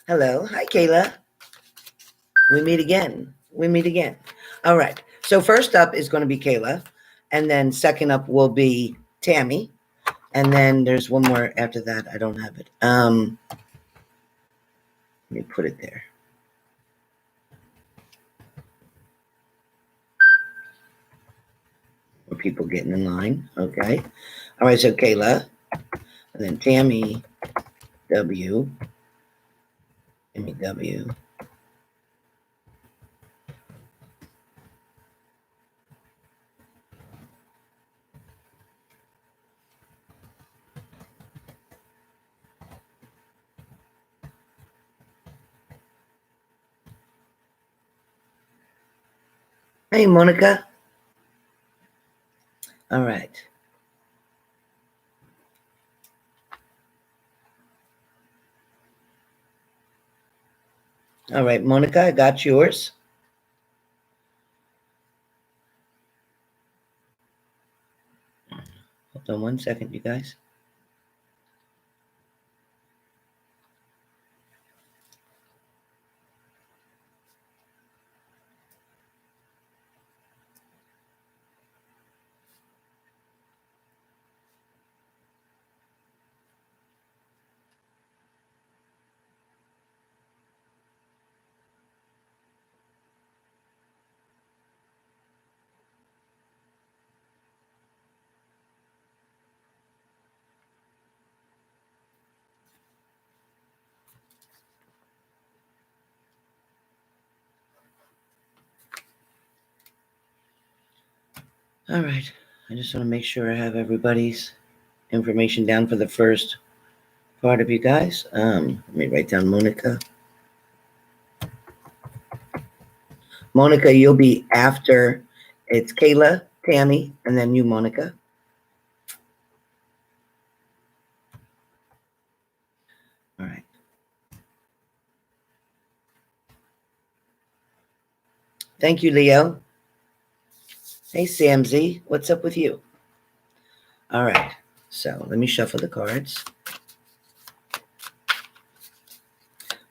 Hello. Hi, Kayla. We meet again. We meet again. All right. So first up is going to be Kayla. And then second up will be Tammy. And then there's one more after that. I don't have it. Let me put it there. More people getting in line. Okay. All right. So Kayla. And then Tammy W. Tammy W. Hey, Monica. All right. All right, Monica, I got yours. Hold on 1 second, you guys. All right. I just want to make sure I have everybody's information down for the first part of you guys. Let me write down Monica. Monica, you'll be after. It's Kayla, Tammy, and then you, Monica. All right. Thank you, Leo. Hey, Samzy. What's up with you? All right. So let me shuffle the cards.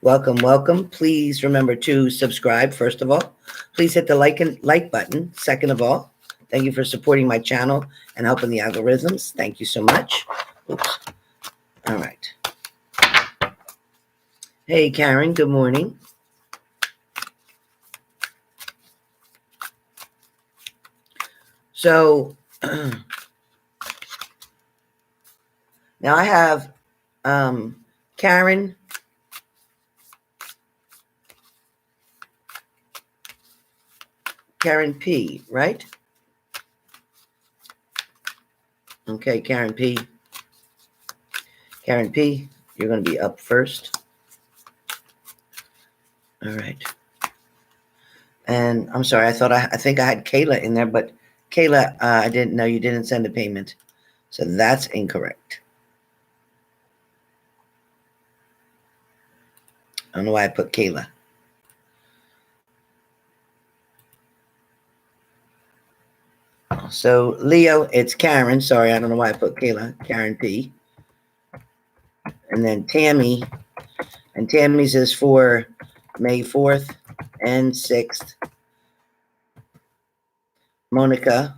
Welcome, welcome. Please remember to subscribe, first of all. Please hit the like button, second of all. Thank you for supporting my channel and helping the algorithms. Thank you so much. Oops. All right. Hey, Karen, good morning. So now I have Karen P, right? Okay, Karen P. Karen P, you're going to be up first. All right. And I'm sorry, I think I had Kayla in there, but Kayla, I didn't know you didn't send a payment. So that's incorrect. I don't know why I put Kayla. So Leo, it's Karen. Sorry, I don't know why I put Kayla. Karen P. And then Tammy. And Tammy's is for May 4th and 6th. Monica.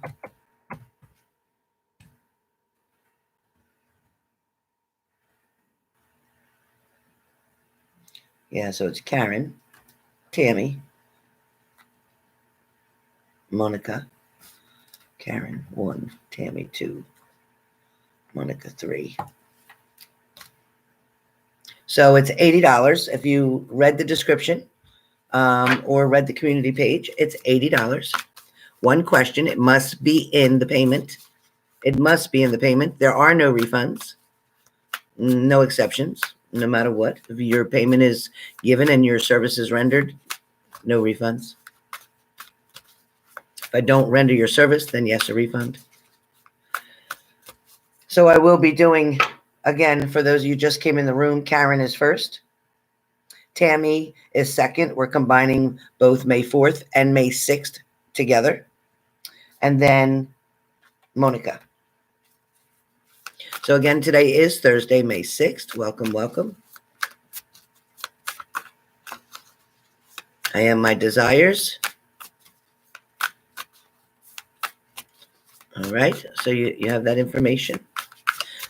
Yeah, so it's Karen, Tammy, Monica, Karen 1, Tammy 2, Monica 3. So it's $80. If you read the description or read the community page, it's $80. One question, it must be in the payment. It must be in the payment. There are no refunds, no exceptions, no matter what. If your payment is given and your service is rendered, no refunds. If I don't render your service, then yes, a refund. So I will be doing, again, for those of you who just came in the room, Karen is first. Tammy is second. We're combining both May 4th and May 6th together. And then Monica. So again, today is Thursday, May 6th. Welcome, welcome. I am my desires. All right, so you have that information.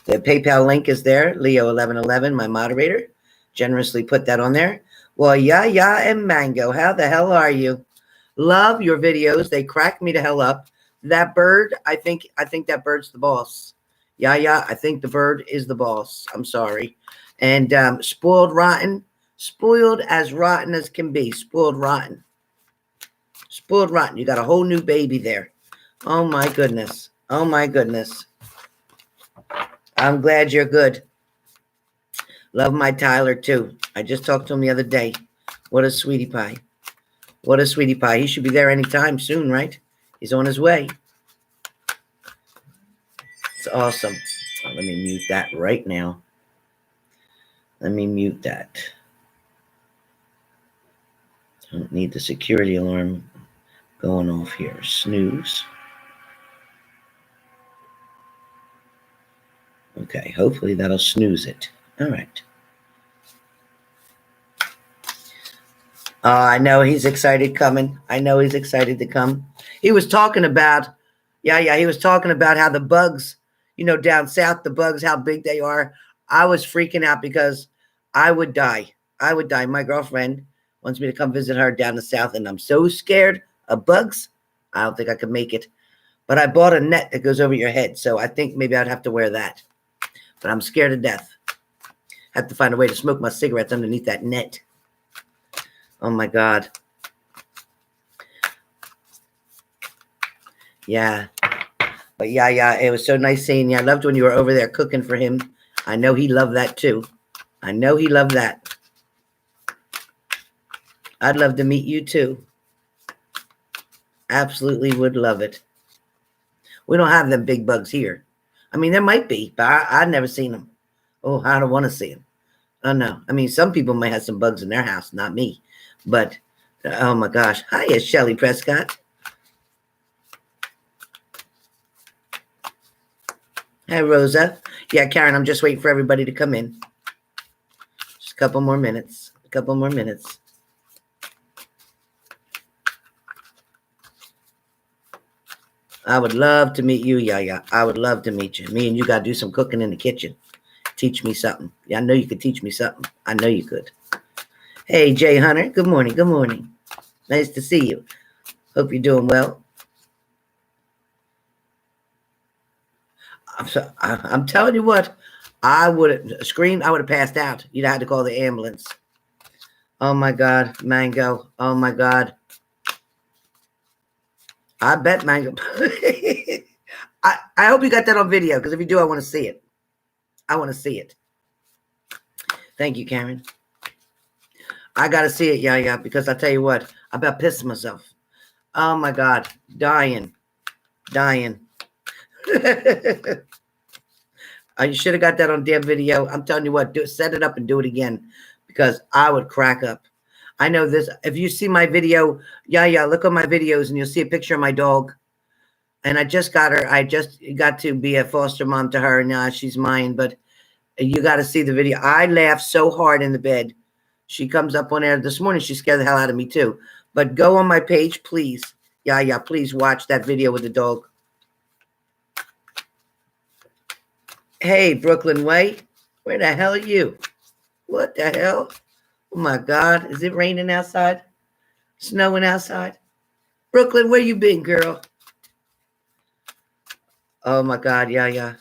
The PayPal link is there. Leo1111, my moderator, generously put that on there. Well, Yaya and Mango, how the hell are you? Love your videos. They crack me the hell up. That bird, I think that bird's the boss. Yaya, I think the bird is the boss. I'm sorry. And spoiled rotten, spoiled as rotten as can be. Spoiled rotten. Spoiled rotten. You got a whole new baby there. Oh my goodness. Oh my goodness. I'm glad you're good. Love my Tyler too. I just talked to him the other day. What a sweetie pie. What a sweetie pie. He should be there anytime soon, right? He's on his way. It's awesome. Oh, let me mute that right now. Let me mute that. Don't need the security alarm going off here. Snooze. Okay, hopefully that'll snooze it. All right. I know he's excited coming. I know he's excited to come. He was talking about, he was talking about how the bugs, down south, the bugs, how big they are. I was freaking out because I would die. I would die. My girlfriend wants me to come visit her down the south, and I'm so scared of bugs. I don't think I could make it. But I bought a net that goes over your head, so I think maybe I'd have to wear that. But I'm scared to death. Have to find a way to smoke my cigarettes underneath that net. Oh, my God. Yeah. But yeah, it was so nice seeing you. I loved when you were over there cooking for him. I know he loved that, too. I know he loved that. I'd love to meet you, too. Absolutely would love it. We don't have them big bugs here. I mean, there might be, but I've never seen them. Oh, I don't want to see them. Oh, no. I mean, some people might have some bugs in their house, not me. But, oh, my gosh. Hiya, Shelly Prescott. Hi, Rosa. Yeah, Karen, I'm just waiting for everybody to come in. Just a couple more minutes. A couple more minutes. I would love to meet you, Yaya. I would love to meet you. Me and you got to do some cooking in the kitchen. Teach me something. Yeah, I know you could teach me something. I know you could. Hey, Jay Hunter. Good morning. Good morning. Nice to see you. Hope you're doing well. I'm telling you what, I would have passed out. You'd have had to call the ambulance. Oh, my God. Mango. Oh, my God. I bet Mango. I hope you got that on video, because if you do, I want to see it. I want to see it. Thank you, Karen. I got to see it, yeah, because I tell you what, I about pissed myself. Oh, my God. Dying. You should have got that on damn video. I'm telling you what, set it up and do it again, because I would crack up. I know this. If you see my video, look on my videos and you'll see a picture of my dog. And I just got her. I just got to be a foster mom to her. Now she's mine, but you got to see the video. I laughed so hard in the bed. She comes up on air this morning. She scared the hell out of me too. But go on my page, please. Please watch that video with the dog. Hey, Brooklyn Way. Where the hell are you? What the hell? Oh, my God. Is it raining outside? Snowing outside? Brooklyn, where you been, girl? Oh, my God. Yeah.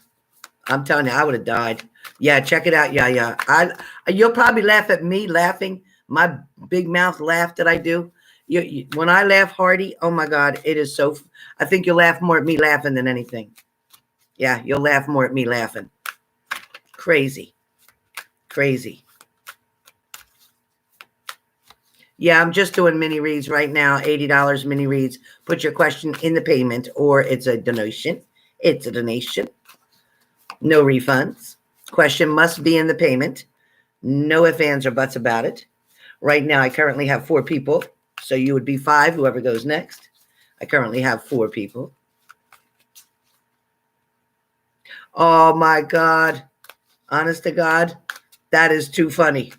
I'm telling you, I would have died. Yeah, check it out. Yeah. You'll probably laugh at me laughing. My big mouth laugh that I do. When I laugh hearty, oh, my God, it is so... I think you'll laugh more at me laughing than anything. Yeah, you'll laugh more at me laughing. Crazy. Yeah, I'm just doing mini reads right now. $80 mini reads. Put your question in the payment, or it's a donation. It's a donation. No refunds. Question must be in the payment. No ifs, ands, or buts about it. Right now, I currently have 4 people. So you would be 5, whoever goes next. I currently have 4 people. Oh, my God. Honest to God, that is too funny.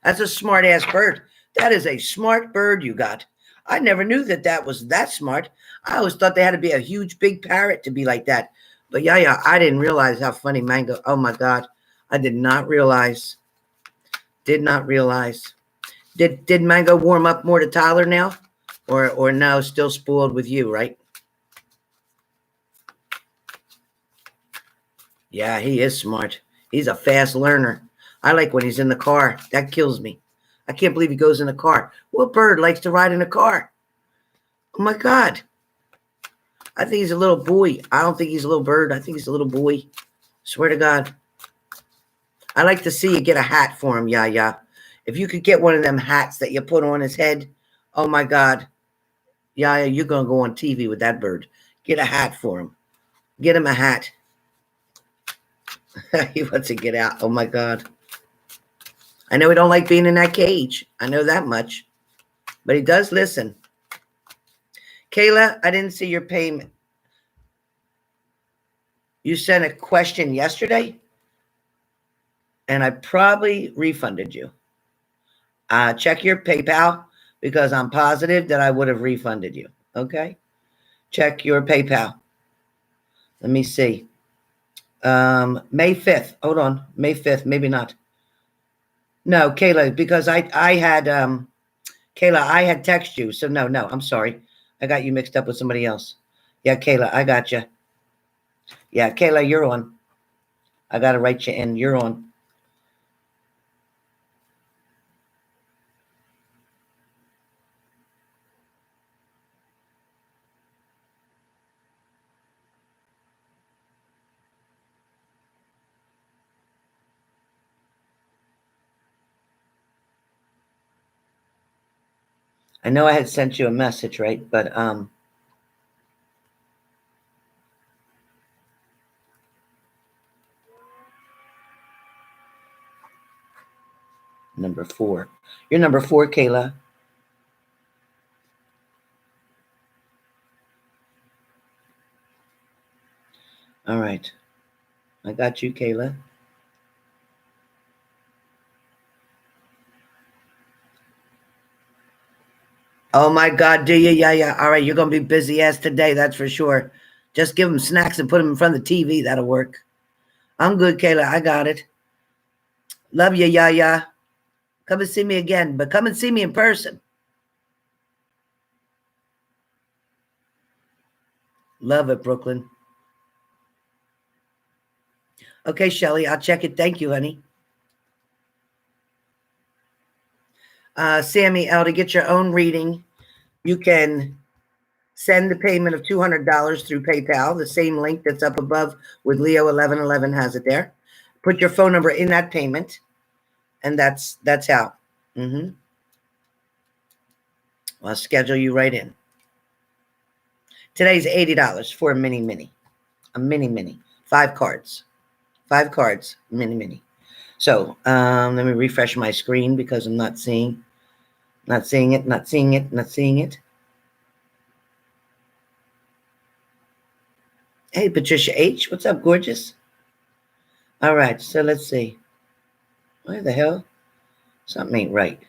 That's a smart-ass bird. That is a smart bird you got. I never knew that that was that smart. I always thought they had to be a huge, big parrot to be like that. But yeah, I didn't realize how funny Mango. Oh my God, I did not realize. Did not realize. Did Mango warm up more to Tyler now, or no? Still spoiled with you, right? Yeah, he is smart. He's a fast learner. I like when he's in the car. That kills me. I can't believe he goes in the car. What bird likes to ride in a car? Oh my God. I think he's a little boy. I don't think he's a little bird. I think he's a little boy. Swear to God. I like to see you get a hat for him, yeah. If you could get one of them hats that you put on his head, oh my God. Yeah, you're going to go on TV with that bird. Get a hat for him. Get him a hat. He wants to get out. Oh my God. I know he don't like being in that cage. I know that much. But he does listen. Kayla, I didn't see your payment. You sent a question yesterday, and I probably refunded you. Check your PayPal because I'm positive that I would have refunded you. Okay? Check your PayPal. Let me see. May 5th. Hold on. May 5th. Maybe not. No, Kayla, because I had Kayla, I had texted you. So no, I'm sorry. I got you mixed up with somebody else. Yeah, Kayla, I got you. Yeah, Kayla, you're on. I got to write you in. You're on. I know I had sent you a message, right? But number 4. You're number 4, Kayla. All right. I got you, Kayla. Oh my God, do you? Yeah. All right, you're gonna be busy ass today, that's for sure. Just give them snacks and put them in front of the TV. That'll work. I'm good, Kayla. I got it. Love you, yeah. Come and see me again, but come and see me in person. Love it, Brooklyn. Okay, Shelly, I'll check it. Thank you, honey. Sammy L, to get your own reading, you can send the payment of $200 through PayPal. The same link that's up above with Leo 1111 has it there. Put your phone number in that payment, and that's how. Mm-hmm. I'll schedule you right in. Today's $80 for a mini. A mini. 5 cards. 5 cards. Mini. So let me refresh my screen because I'm not seeing it. Hey, Patricia H. What's up, gorgeous? All right, so let's see. Where the hell? Something ain't right.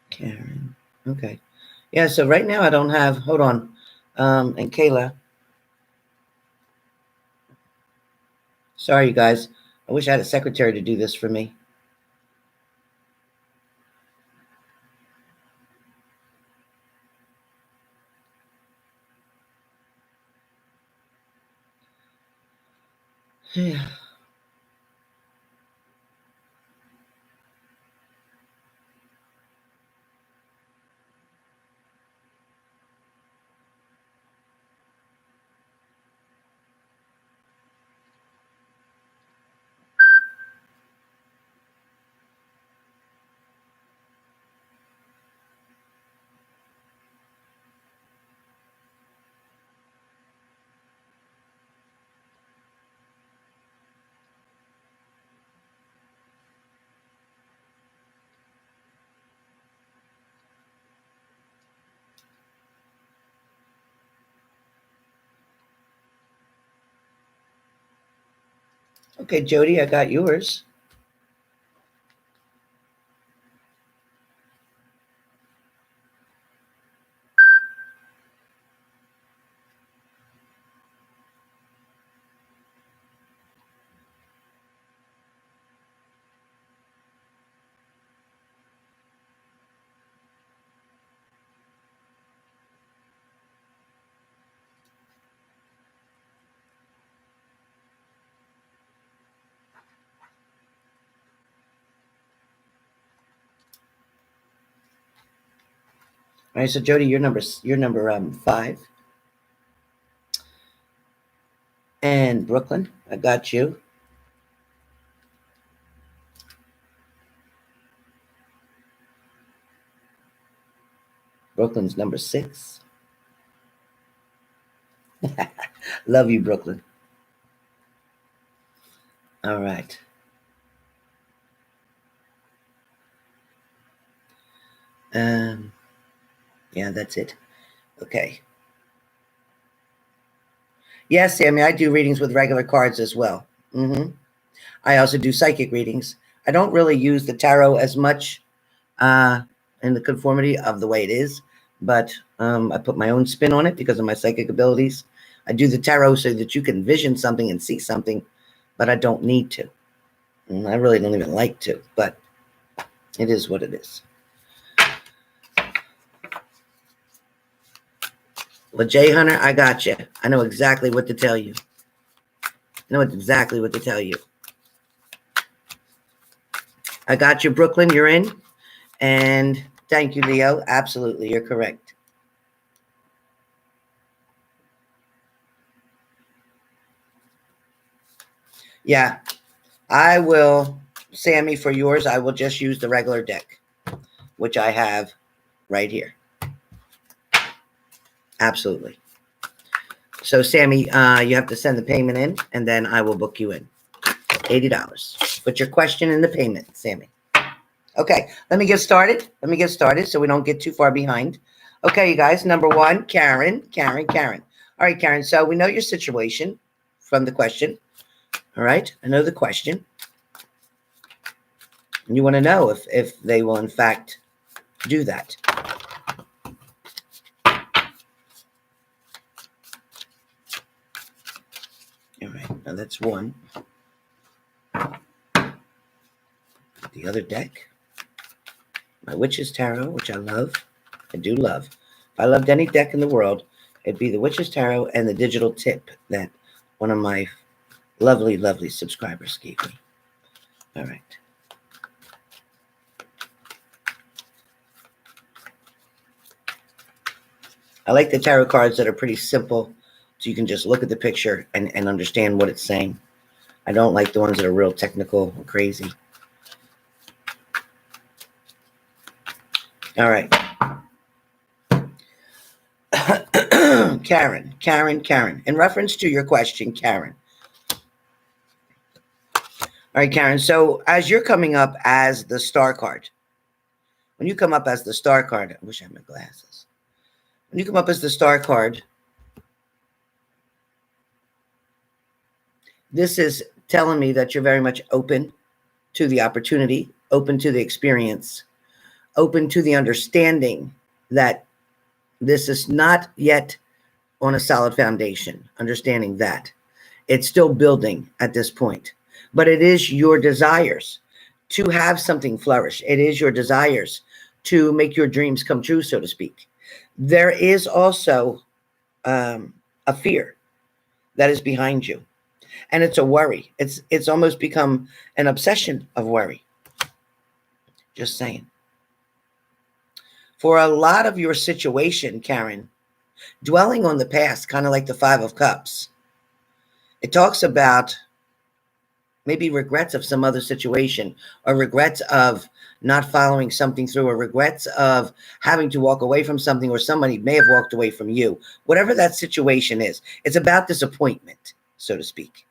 Karen. Okay. Yeah, so right now I don't have, hold on. And Kayla. Sorry, you guys. I wish I had a secretary to do this for me. Yeah. Okay, Jody, I got yours. All right, so Jody, you're number 5. And Brooklyn, I got you. Brooklyn's number 6. Love you, Brooklyn. All right. Yeah, that's it. Okay. Yes, Sammy, I do readings with regular cards as well. I also do psychic readings. I don't really use the tarot as much in the conformity of the way it is, but I put my own spin on it because of my psychic abilities. I do the tarot so that you can vision something and see something, but I don't need to. I really don't even like to, but it is what it is. Well, Jay Hunter, I got you. I know exactly what to tell you. I got you, Brooklyn. You're in. And thank you, Leo. Absolutely. You're correct. Yeah. I will, Sammy, for yours, I will just use the regular deck, which I have right here. Absolutely. So, Sammy, you have to send the payment in, and then I will book you in. $80. Put your question in the payment, Sammy. Okay, let me get started. So we don't get too far behind. Okay, you guys, number 1, Karen. All right, Karen, so we know your situation from the question. All right, I know the question. And you want to know if they will, in fact, do that. All right, now that's one. The other deck, my Witch's Tarot, which I love. I do love. If I loved any deck in the world, it'd be the Witch's Tarot and the digital tip that one of my lovely, lovely subscribers gave me. All right. I like the tarot cards that are pretty simple, so you can just look at the picture and understand what it's saying. I don't like the ones that are real technical and crazy. All right. Karen. In reference to your question, Karen. All right, Karen. So as you're coming up as the star card, when you come up as the star card, I wish I had my glasses. When you come up as the star card, this is telling me that you're very much open to the opportunity, open to the experience, open to the understanding that this is not yet on a solid foundation, understanding that. It's still building at this point. But it is your desires to have something flourish. It is your desires to make your dreams come true, so to speak. There is also a fear that is behind you. And it's a worry. It's almost become an obsession of worry. Just saying. For a lot of your situation, Karen, dwelling on the past, kind of like the 5 of Cups, it talks about maybe regrets of some other situation, or regrets of not following something through, or regrets of having to walk away from something, or somebody may have walked away from you. Whatever that situation is, it's about disappointment, so to speak.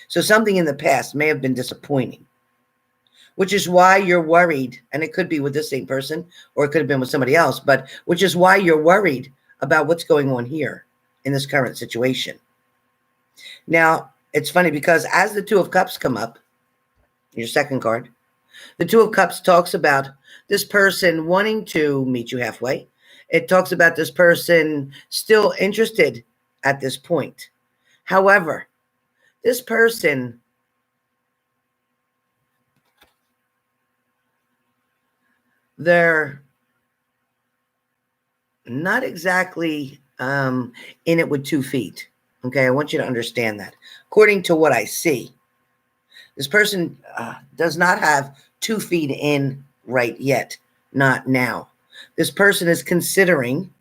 So something in the past may have been disappointing, which is why you're worried, and it could be with this same person, or it could have been with somebody else, but which is why you're worried about what's going on here in this current situation. Now, It's funny because as the Two of Cups come up, your second card, the Two of Cups talks about this person wanting to meet you halfway. It talks about this person still interested at this point. However, this person, they're not exactly in it with 2 feet. Okay, I want you to understand that. According to what I see, this person does not have 2 feet in right yet, not now. This person is considering,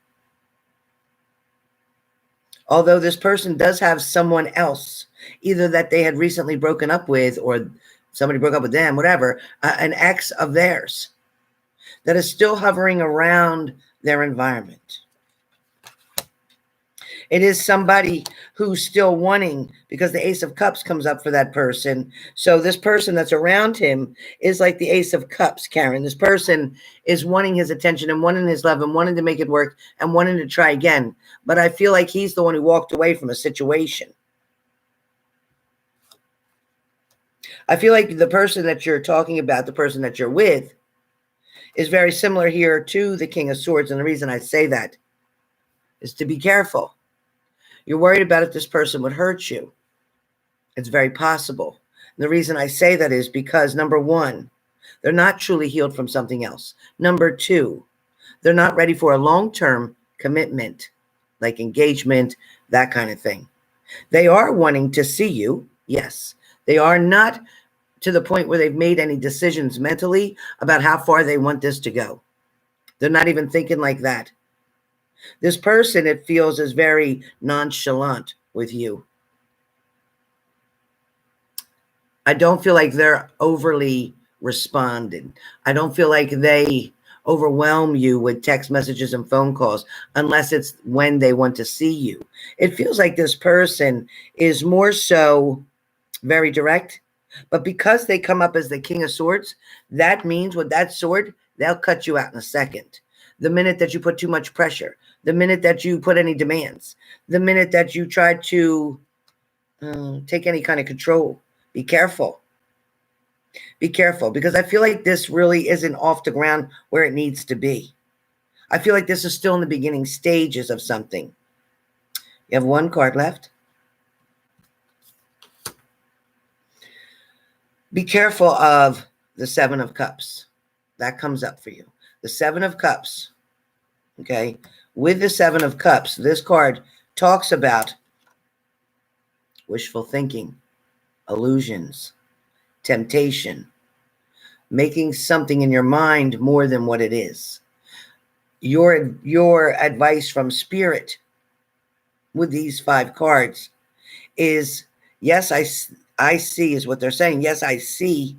although this person does have someone else, either that they had recently broken up with or somebody broke up with them, whatever, an ex of theirs that is still hovering around their environment. It is somebody who's still wanting, because the Ace of Cups comes up for that person. So this person that's around him is like the Ace of Cups, Karen. This person is wanting his attention and wanting his love and wanting to make it work and wanting to try again. But I feel like he's the one who walked away from a situation. I feel like the person that you're talking about, the person that you're with, is very similar here to the King of Swords. And the reason I say that is to be careful. You're worried about if this person would hurt you. It's very possible. And the reason I say that is because, number one, they're not truly healed from something else. Number two, they're not ready for a long-term commitment, like engagement, that kind of thing. They are wanting to see you, yes. They are not to the point where they've made any decisions mentally about how far they want this to go. They're not even thinking like that. This person, it feels, is very nonchalant with you. I don't feel like they're overly responding. I don't feel like they overwhelm you with text messages and phone calls unless it's when they want to see you. It feels like this person is more so very direct, but because they come up as the King of Swords, that means with that sword, they'll cut you out in a second. The minute that you put too much pressure, the minute that you put any demands, the minute that you try to take any kind of control, be careful. Be careful, because I feel like this really isn't off the ground where it needs to be. I feel like this is still in the beginning stages of something. You have one card left. Be careful of the Seven of Cups. That comes up for you. The Seven of Cups. Okay. With the Seven of Cups, this card talks about wishful thinking, illusions, temptation, making something in your mind more than what it is. Your advice from Spirit with these 5 cards is, yes, I see is what they're saying. Yes, I see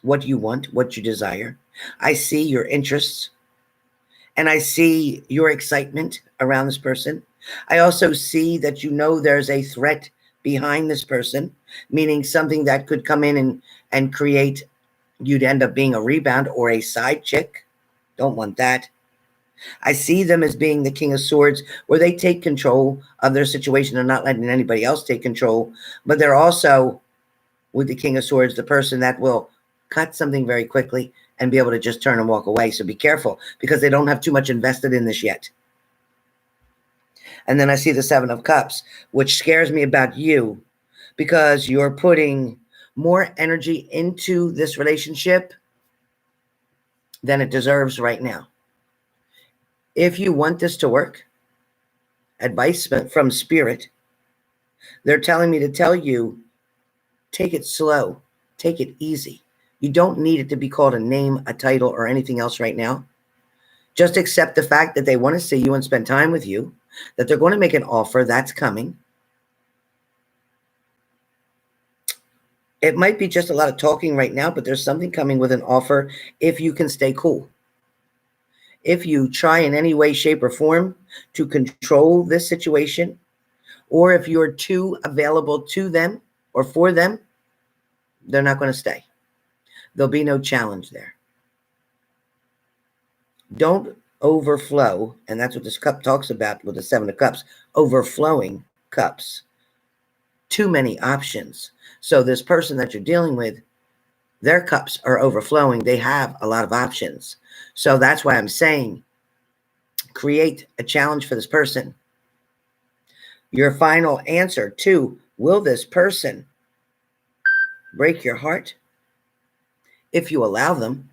what you want, what you desire. I see your interests, and I see your excitement around this person. I also see that you know there's a threat behind this person, meaning something that could come in and create you'd end up being a rebound or a side chick. Don't want that. I see them as being the King of Swords, where they take control of their situation and not letting anybody else take control. But they're also, with the King of Swords, the person that will cut something very quickly and be able to just turn and walk away. So be careful, because they don't have too much invested in this yet. And then I see the Seven of Cups, which scares me about you, because you're putting more energy into this relationship than it deserves right now. If you want this to work, advice from Spirit, they're telling me to tell you, take it slow, take it easy. You don't need it to be called a name, a title, or anything else right now. Just accept the fact that they want to see you and spend time with you, that they're going to make an offer that's coming. It might be just a lot of talking right now, but there's something coming with an offer if you can stay cool. If you try in any way, shape, or form to control this situation, or if you're too available to them or for them, they're not going to stay. There'll be no challenge there. Don't overflow, and that's what this cup talks about with the Seven of Cups, overflowing cups. too many options. So this person that you're dealing with, their cups are overflowing. They have a lot of options. So that's why I'm saying create a challenge for this person. Your final answer to, will this person break your heart? If you allow them,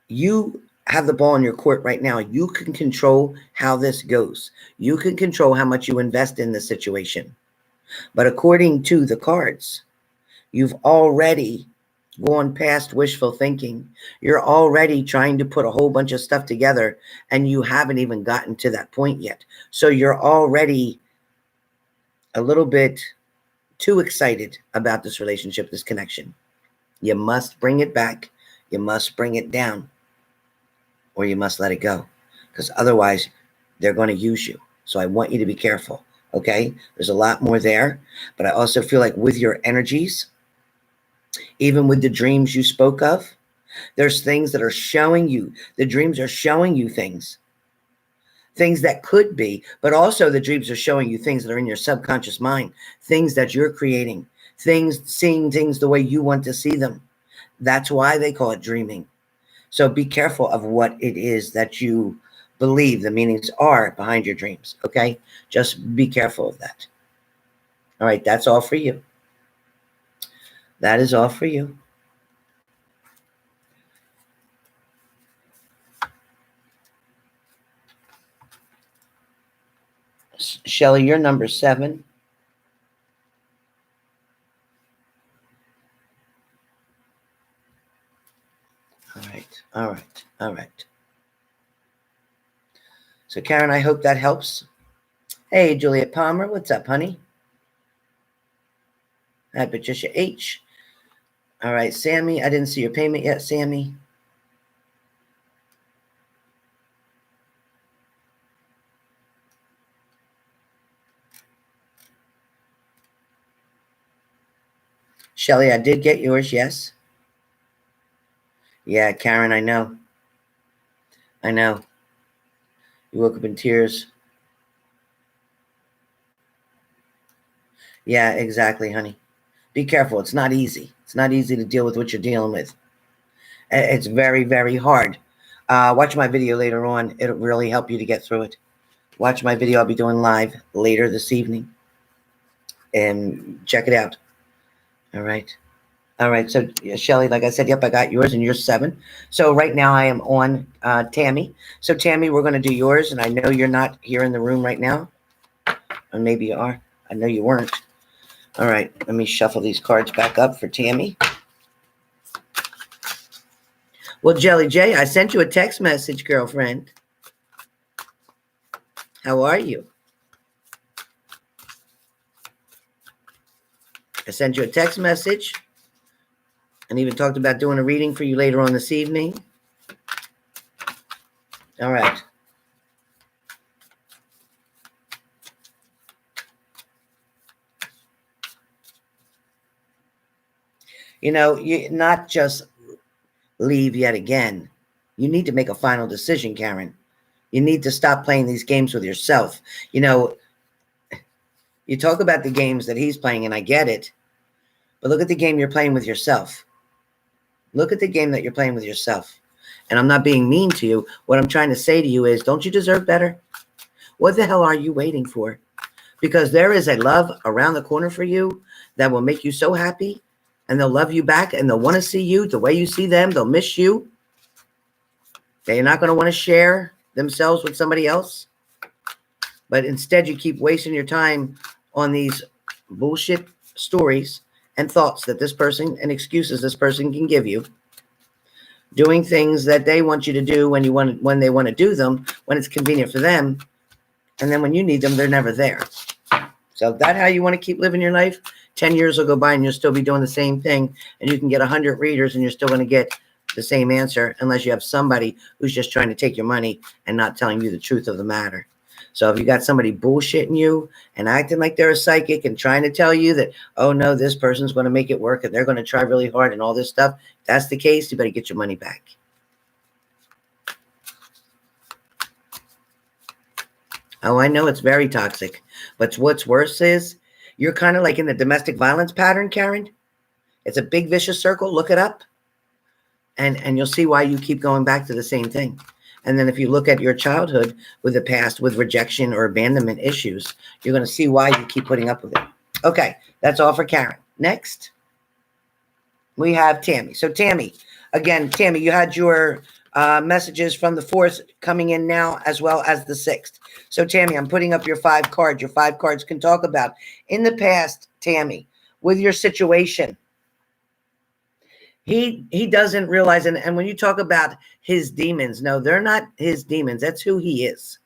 you have the ball in your court right now. You can control how this goes. You can control how much you invest in the situation. But according to the cards, you've already gone past wishful thinking. You're already trying to put a whole bunch of stuff together, and you haven't even gotten to that point yet. So you're already a little bit too excited about this relationship, this connection. You must bring it back. You must bring it down, or you must let it go, because otherwise they're going to use you. So I want you to be careful. Okay. There's a lot more there, but I also feel like with your energies, even with the dreams you spoke of, there's things that are showing you. The dreams are showing you things that could be, but also the dreams are showing you things that are in your subconscious mind, things that you're creating, seeing things the way you want to see them. That's why they call it dreaming. So be careful of what it is that you believe the meanings are behind your dreams. Okay. Just be careful of that. All right. That's all for you. That is all for you. Shelly, you're number 7. All right. All right. All right. So Karen, I hope that helps. Hey, Juliet Palmer. What's up, honey? Hi, Patricia H. All right, Sammy. I didn't see your payment yet, Sammy. Shelly, I did get yours, yes. Yeah, Karen, I know. I know. You woke up in tears. Yeah, exactly, honey. Be careful. It's not easy. It's not easy to deal with what you're dealing with. It's very, very hard. Watch my video later on. It'll really help you to get through it. Watch my video. I'll be doing live later this evening. And check it out. All right. All right. So, Shelly, like I said, yep, I got yours and you're 7. So right now I am on Tammy. So, Tammy, we're going to do yours. And I know you're not here in the room right now. Or maybe you are. I know you weren't. All right. Let me shuffle these cards back up for Tammy. Well, Jelly J, I sent you a text message, girlfriend. How are you? I sent you a text message and even talked about doing a reading for you later on this evening. All right. You know, you not just leave yet again. You need to make a final decision, Karen. You need to stop playing these games with yourself. You know, you talk about the games that he's playing, and I get it. But look at the game you're playing with yourself. Look at the game that you're playing with yourself. And I'm not being mean to you. What I'm trying to say to you is, don't you deserve better? What the hell are you waiting for? Because there is a love around the corner for you that will make you so happy, and they'll love you back, and they'll want to see you the way you see them. They'll miss you. They're not going to want to share themselves with somebody else. But instead, you keep wasting your time on these bullshit stories and thoughts that this person and excuses this person can give you, doing things that they want you to do when they want to do them, when it's convenient for them, and then when you need them, they're never there. So that how you want to keep living your life? 10 years will go by and you'll still be doing the same thing, and you can get 100 readers and you're still going to get the same answer unless you have somebody who's just trying to take your money and not telling you the truth of the matter. So if you got somebody bullshitting you and acting like they're a psychic and trying to tell you that, oh no, this person's going to make it work and they're going to try really hard and all this stuff, if that's the case, you better get your money back. Oh, I know it's very toxic. But what's worse is you're kind of like in the domestic violence pattern, Karen. It's a big vicious circle. Look it up. And you'll see why you keep going back to the same thing. And then if you look at your childhood with the past with rejection or abandonment issues, you're going to see why you keep putting up with it. Okay, that's all for Karen. Next, we have Tammy. So Tammy, again, Tammy, you had your messages from the 4th coming in now as well as the 6th. So Tammy, I'm putting up your 5 cards. Your 5 cards can talk about in the past, Tammy, with your situation. He doesn't realize, and when you talk about his demons, no, they're not his demons. That's who he is.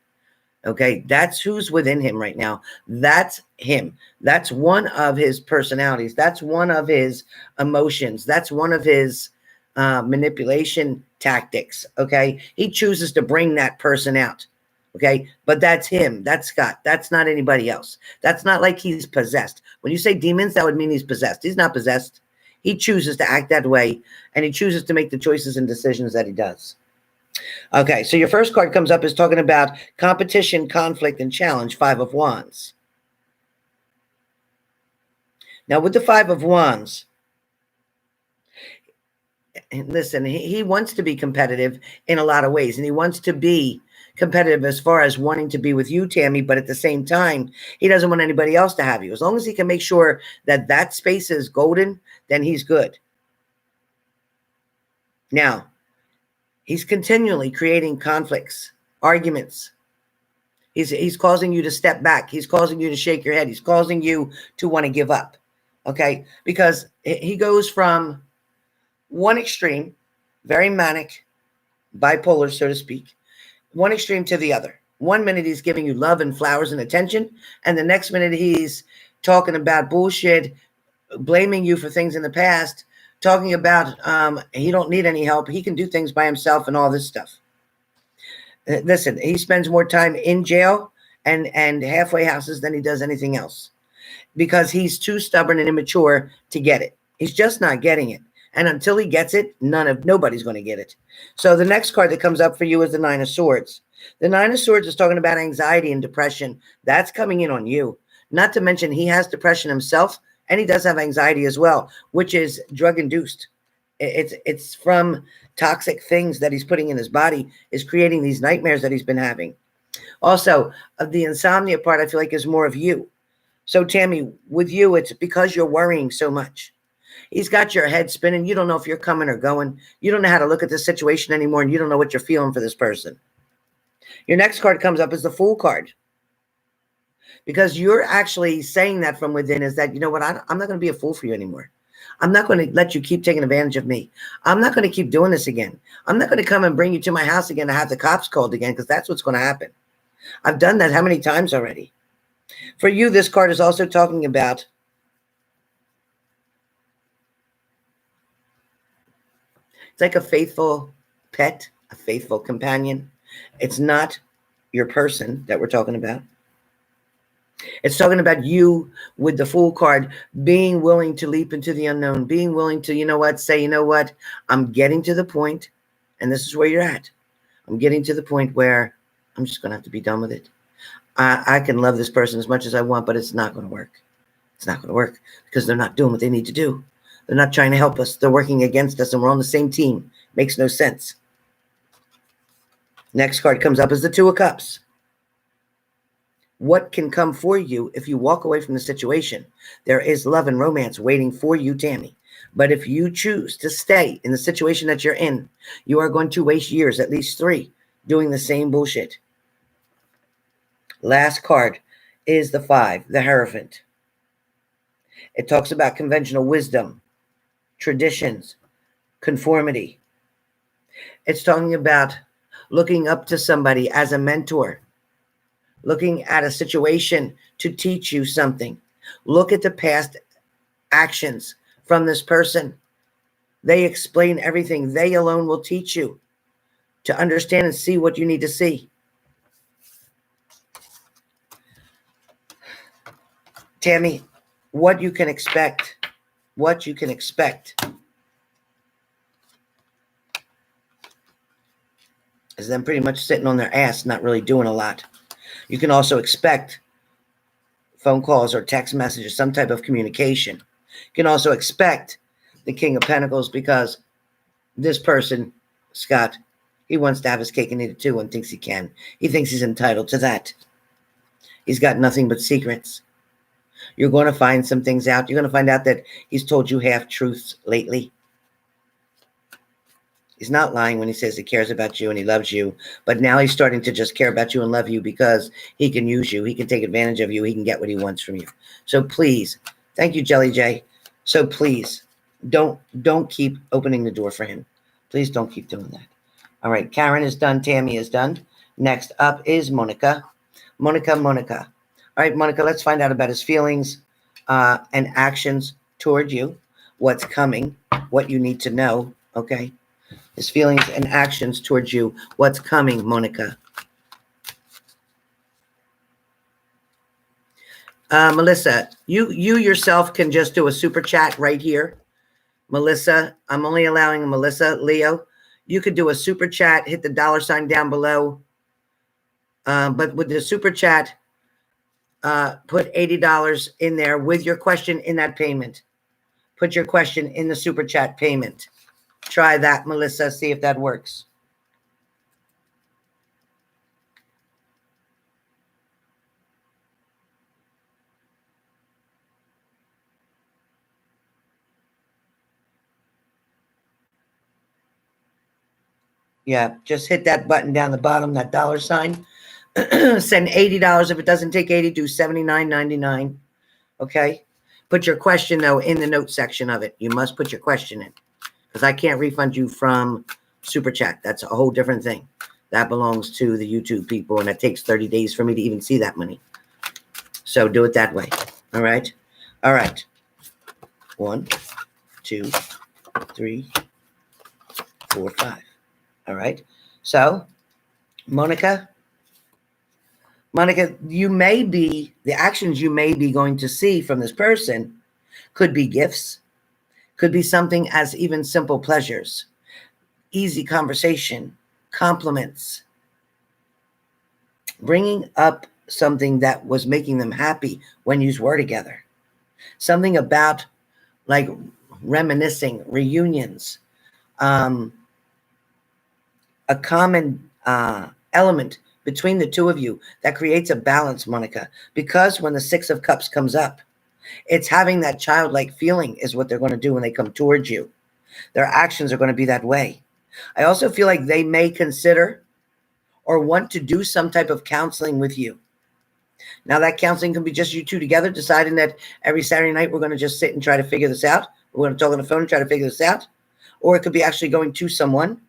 Okay, that's who's within him right now. That's him. That's one of his personalities. That's one of his emotions. That's one of his manipulation tactics. Okay, he chooses to bring that person out. Okay, but that's him. That's Scott. That's not anybody else. That's not like he's possessed. When you say demons, that would mean he's possessed. He's not possessed. He chooses to act that way, and he chooses to make the choices and decisions that he does. Okay, so your first card comes up is talking about competition, conflict, and challenge, 5 of Wands. Now, with the 5 of Wands, listen, he wants to be competitive in a lot of ways, and he wants to be competitive as far as wanting to be with you, Tammy, but at the same time, he doesn't want anybody else to have you. As long as he can make sure that that space is golden, then he's good. Now, he's continually creating conflicts, arguments. He's causing you to step back. He's causing you to shake your head. He's causing you to want to give up, okay? Because he goes from one extreme, very manic, bipolar, so to speak, one extreme to the other. 1 minute he's giving you love and flowers and attention, and the next minute he's talking about bullshit, blaming you for things in the past, talking about he don't need any help. He can do things by himself and all this stuff. Listen, he spends more time in jail and halfway houses than he does anything else because he's too stubborn and immature to get it. He's just not getting it. And until he gets it, nobody's going to get it. So the next card that comes up for you is the 9 of Swords. The 9 of Swords is talking about anxiety and depression. That's coming in on you. Not to mention he has depression himself, and he does have anxiety as well, which is drug induced. It's from toxic things that he's putting in his body is creating these nightmares that he's been having. Also, the insomnia part, I feel like is more of you. So Tammy, with you, it's because you're worrying so much. He's got your head spinning. You don't know if you're coming or going. You don't know how to look at the situation anymore, and you don't know what you're feeling for this person. Your next card comes up as the Fool card. Because you're actually saying that from within is that, you know what, I'm not going to be a fool for you anymore. I'm not going to let you keep taking advantage of me. I'm not going to keep doing this again. I'm not going to come and bring you to my house again to have the cops called again because that's what's going to happen. I've done that how many times already? For you, this card is also talking about it's like a faithful pet, a faithful companion. It's not your person that we're talking about. It's talking about you with the Fool card being willing to leap into the unknown, being willing to, you know what, say, you know what, I'm getting to the point, and this is where you're at. I'm getting to the point where I'm just going to have to be done with it. I can love this person as much as I want, but it's not going to work. It's not going to work because they're not doing what they need to do. They're not trying to help us. They're working against us, and we're on the same team. Makes no sense. Next card comes up as the 2 of Cups. What can come for you if you walk away from the situation? There is love and romance waiting for you, Tammy. But if you choose to stay in the situation that you're in, you are going to waste years, at least 3, doing the same bullshit. Last card is the 5, the Hierophant. It talks about conventional wisdom, traditions, conformity. It's talking about looking up to somebody as a mentor, looking at a situation to teach you something. Look at the past actions from this person. They explain everything. They alone will teach you to understand and see what you need to see. Tammy, what you can expect is them pretty much sitting on their ass, not really doing a lot. You can also expect phone calls or text messages, some type of communication. You can also expect the King of Pentacles, because this person, Scott, he wants to have his cake and eat it too and thinks he can. He thinks he's entitled to that. He's got nothing but secrets. You're going to find some things out. You're going to find out that he's told you half-truths lately. He's not lying when he says he cares about you and he loves you, but now he's starting to just care about you and love you because he can use you. He can take advantage of you. He can get what he wants from you. So please, thank you, Jelly J. So please, don't keep opening the door for him. Please don't keep doing that. All right, Karen is done. Tammy is done. Next up is Monica. Monica. All right, Monica, let's find out about his feelings and actions toward you, what's coming, what you need to know, okay? His feelings and actions towards you. What's coming, Monica? Melissa, you yourself can just do a super chat right here. Melissa, I'm only allowing Melissa, Leo. You could do a super chat, hit the $ down below. But with the super chat, put $80 in there with your question in that payment. Put your question in the super chat payment. Try that, Melissa. See if that works. Yeah, just hit that button down the bottom, that $. Send $80. If it doesn't take 80, do $79.99. Okay? Put your question, though, in the note section of it. You must put your question in, because I can't refund you from Super Chat. That's a whole different thing. That belongs to the YouTube people, and it takes 30 days for me to even see that money. So do it that way. All right? All right. 1, 2, 3, 4, 5. All right? So, Monica, you may be, the actions you may be going to see from this person could be gifts, could be something as even simple pleasures, easy conversation, compliments, bringing up something that was making them happy when you were together, something about like reminiscing, reunions, a common element between the two of you that creates a balance, Monica, because when the 6 of Cups comes up, it's having that childlike feeling is what they're going to do when they come towards you. Their actions are going to be that way. I also feel like they may consider or want to do some type of counseling with you. Now, that counseling can be just you two together, deciding that every Saturday night we're going to just sit and try to figure this out. We're going to talk on the phone and try to figure this out. Or it could be actually going to someone.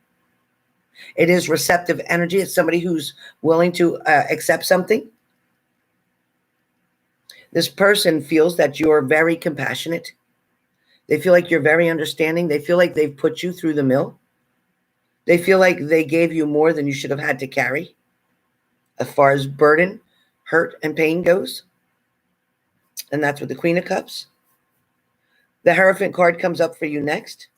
It is receptive energy. It's somebody who's willing to accept something. This person feels that you're very compassionate. They feel like you're very understanding. They feel like they've put you through the mill. They feel like they gave you more than you should have had to carry as far as burden, hurt, and pain goes. And that's with the Queen of Cups. The Hierophant card comes up for you next,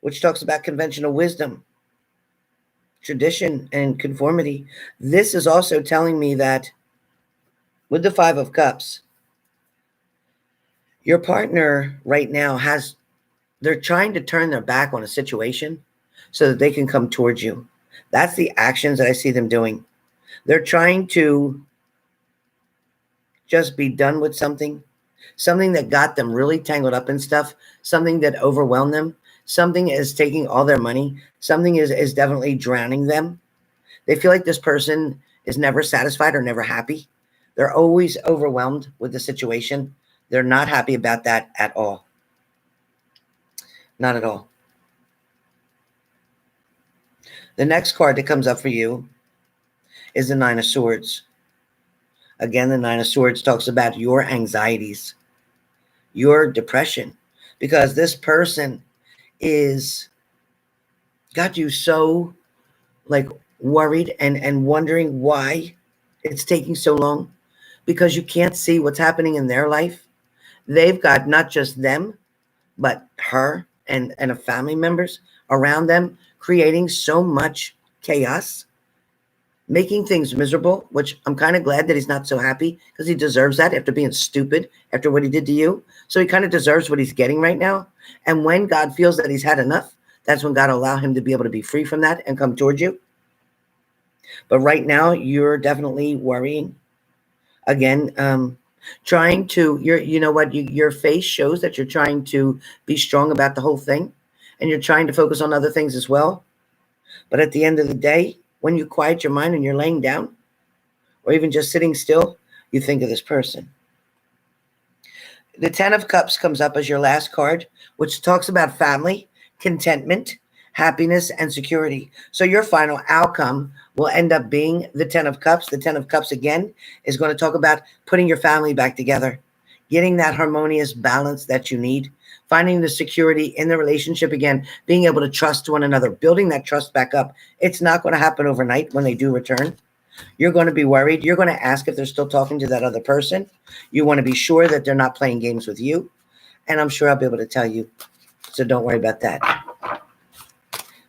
which talks about conventional wisdom, tradition, and conformity. This is also telling me that with the 5 of Cups, your partner right now they're trying to turn their back on a situation so that they can come towards you. That's the actions that I see them doing. They're trying to just be done with something that got them really tangled up in stuff, something that overwhelmed them, something is taking all their money, something is definitely drowning them. They feel like this person is never satisfied or never happy. They're always overwhelmed with the situation. They're not happy about that at all. Not at all. The next card that comes up for you is the 9 of Swords. Again, the 9 of Swords talks about your anxieties, your depression, because this person is got you so like worried and wondering why it's taking so long, because you can't see what's happening in their life. They've got not just them, but her and a family members around them creating so much chaos. making things miserable, which I'm kind of glad that he's not so happy because he deserves that after being stupid, after what he did to you. So he kind of deserves what he's getting right now. And when God feels that he's had enough, that's when God will allow him to be able to be free from that and come towards you. But right now, you're definitely worrying. Again, trying to, you know what, your face shows that you're trying to be strong about the whole thing. And you're trying to focus on other things as well. But at the end of the day, when you quiet your mind and you're laying down, or even just sitting still, you think of this person. The 10 of Cups comes up as your last card, which talks about family, contentment, happiness, and security. So your final outcome will end up being the 10 of Cups. The 10 of Cups, again, is going to talk about putting your family back together, getting that harmonious balance that you need, finding the security in the relationship again, being able to trust one another, building that trust back up. It's not going to happen overnight when they do return. You're going to be worried. You're going to ask if they're still talking to that other person. You want to be sure that they're not playing games with you. And I'm sure I'll be able to tell you. So don't worry about that.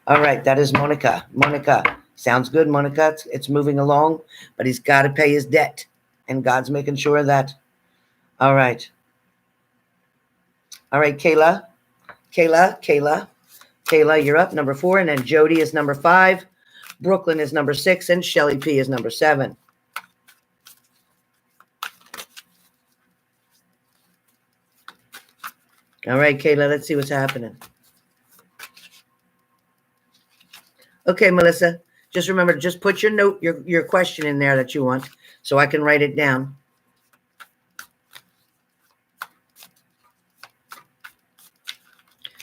All right, that is Monica. Monica, sounds good, Monica. It's moving along, but he's got to pay his debt. And God's making sure of that. All right. All right, Kayla. Kayla, you're up, number 4. And then Jody is number 5. Brooklyn is number 6. And Shelly P is number 7. All right, Kayla, let's see what's happening. Okay, Melissa, just remember, just put your note, your question in there that you want, so I can write it down.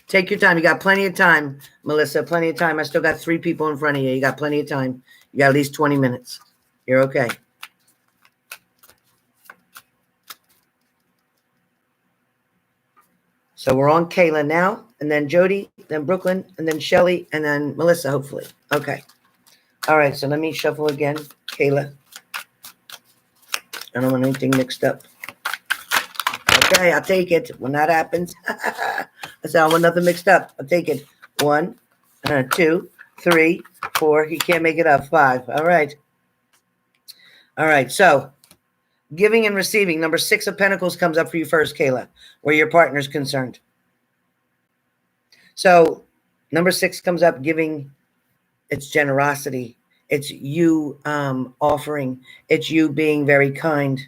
Take your time. You got plenty of time, Melissa, plenty of time. I still got 3 people in front of you. You got plenty of time. You got at least 20 minutes. You're okay. So we're on Kayla now, and then Jody, then Brooklyn, and then Shelly, and then Melissa, hopefully. Okay. All right, so let me shuffle again. Kayla. I don't want anything mixed up. Okay, I'll take it when that happens. I said, I want nothing mixed up. I'll take it. 1, 2, 3, 4. He can't make it up. 5. All right. All right, so giving and receiving. Number 6 of Pentacles comes up for you first, Kayla, where your partner's concerned. So number 6 comes up, giving. It's generosity. It's you offering. It's you being very kind.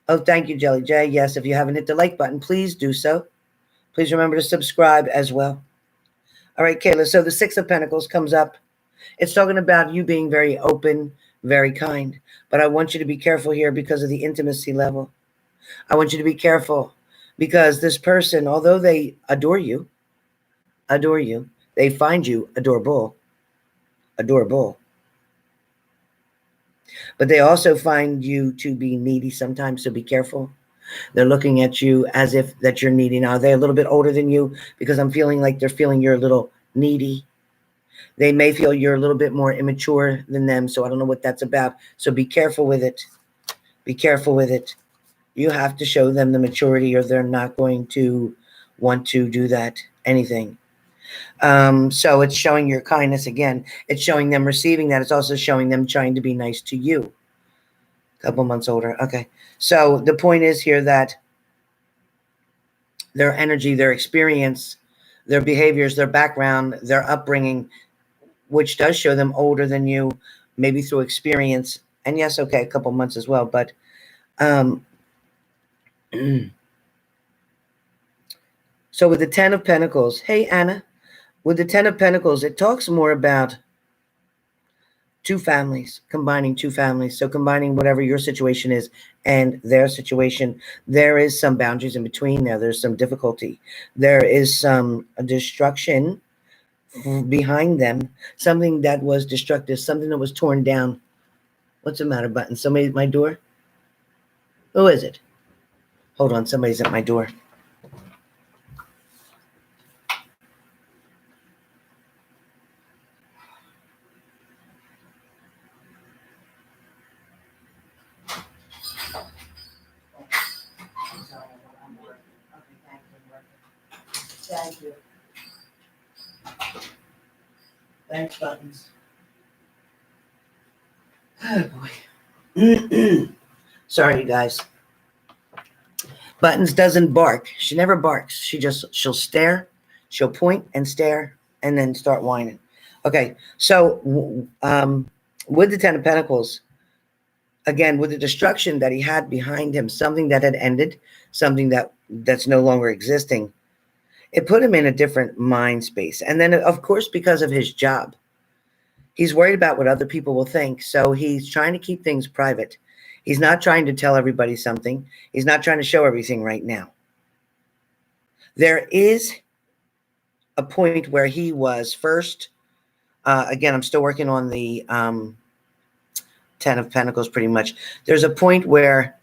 Oh, thank you, Jelly J. Yes, if you haven't hit the like button, please do so. Please remember to subscribe as well. All right, Kayla, so the 6 of Pentacles comes up. It's talking about you being very open, very kind. But I want you to be careful here because of the intimacy level. I want you to be careful because this person, although they adore you, they find you adorable. But they also find you to be needy sometimes, so be careful. They're looking at you as if that you're needy. Now, they're a little bit older than you because I'm feeling like they're feeling you're a little needy. They may feel you're a little bit more immature than them, so I don't know what that's about. So be careful with it. Be careful with it. You have to show them the maturity or they're not going to want to do that, anything. So it's showing your kindness again. It's showing them receiving that. It's also showing them trying to be nice to you. A couple months older. Okay. So the point is here that their energy, their experience, their behaviors, their background, their upbringing, which does show them older than you, maybe through experience. And yes, okay, a couple months as well. But so with the 10 of Pentacles, hey, Anna, with the 10 of Pentacles, it talks more about 2 families, combining 2 families. So combining whatever your situation is and their situation, there is some boundaries in between there. There's some difficulty. There is some destruction behind them, something that was destructive, something that was torn down. What's the matter, Button? Somebody at my door? Who is it? Hold on, somebody's at my door. Thank you. Thanks, Buttons. Oh boy. Sorry, you guys. Buttons doesn't bark. She never barks. She'll stare, she'll point and stare, and then start whining. Okay, so with the Ten of Pentacles, again, with the destruction that he had behind him, something that had ended, something that's no longer existing, it put him in a different mind space. And then, of course, because of his job, he's worried about what other people will think. So he's trying to keep things private. He's not trying to tell everybody something. He's not trying to show everything right now. There is a point where he was first. Again, I'm still working on the Ten of Pentacles pretty much. There's a point where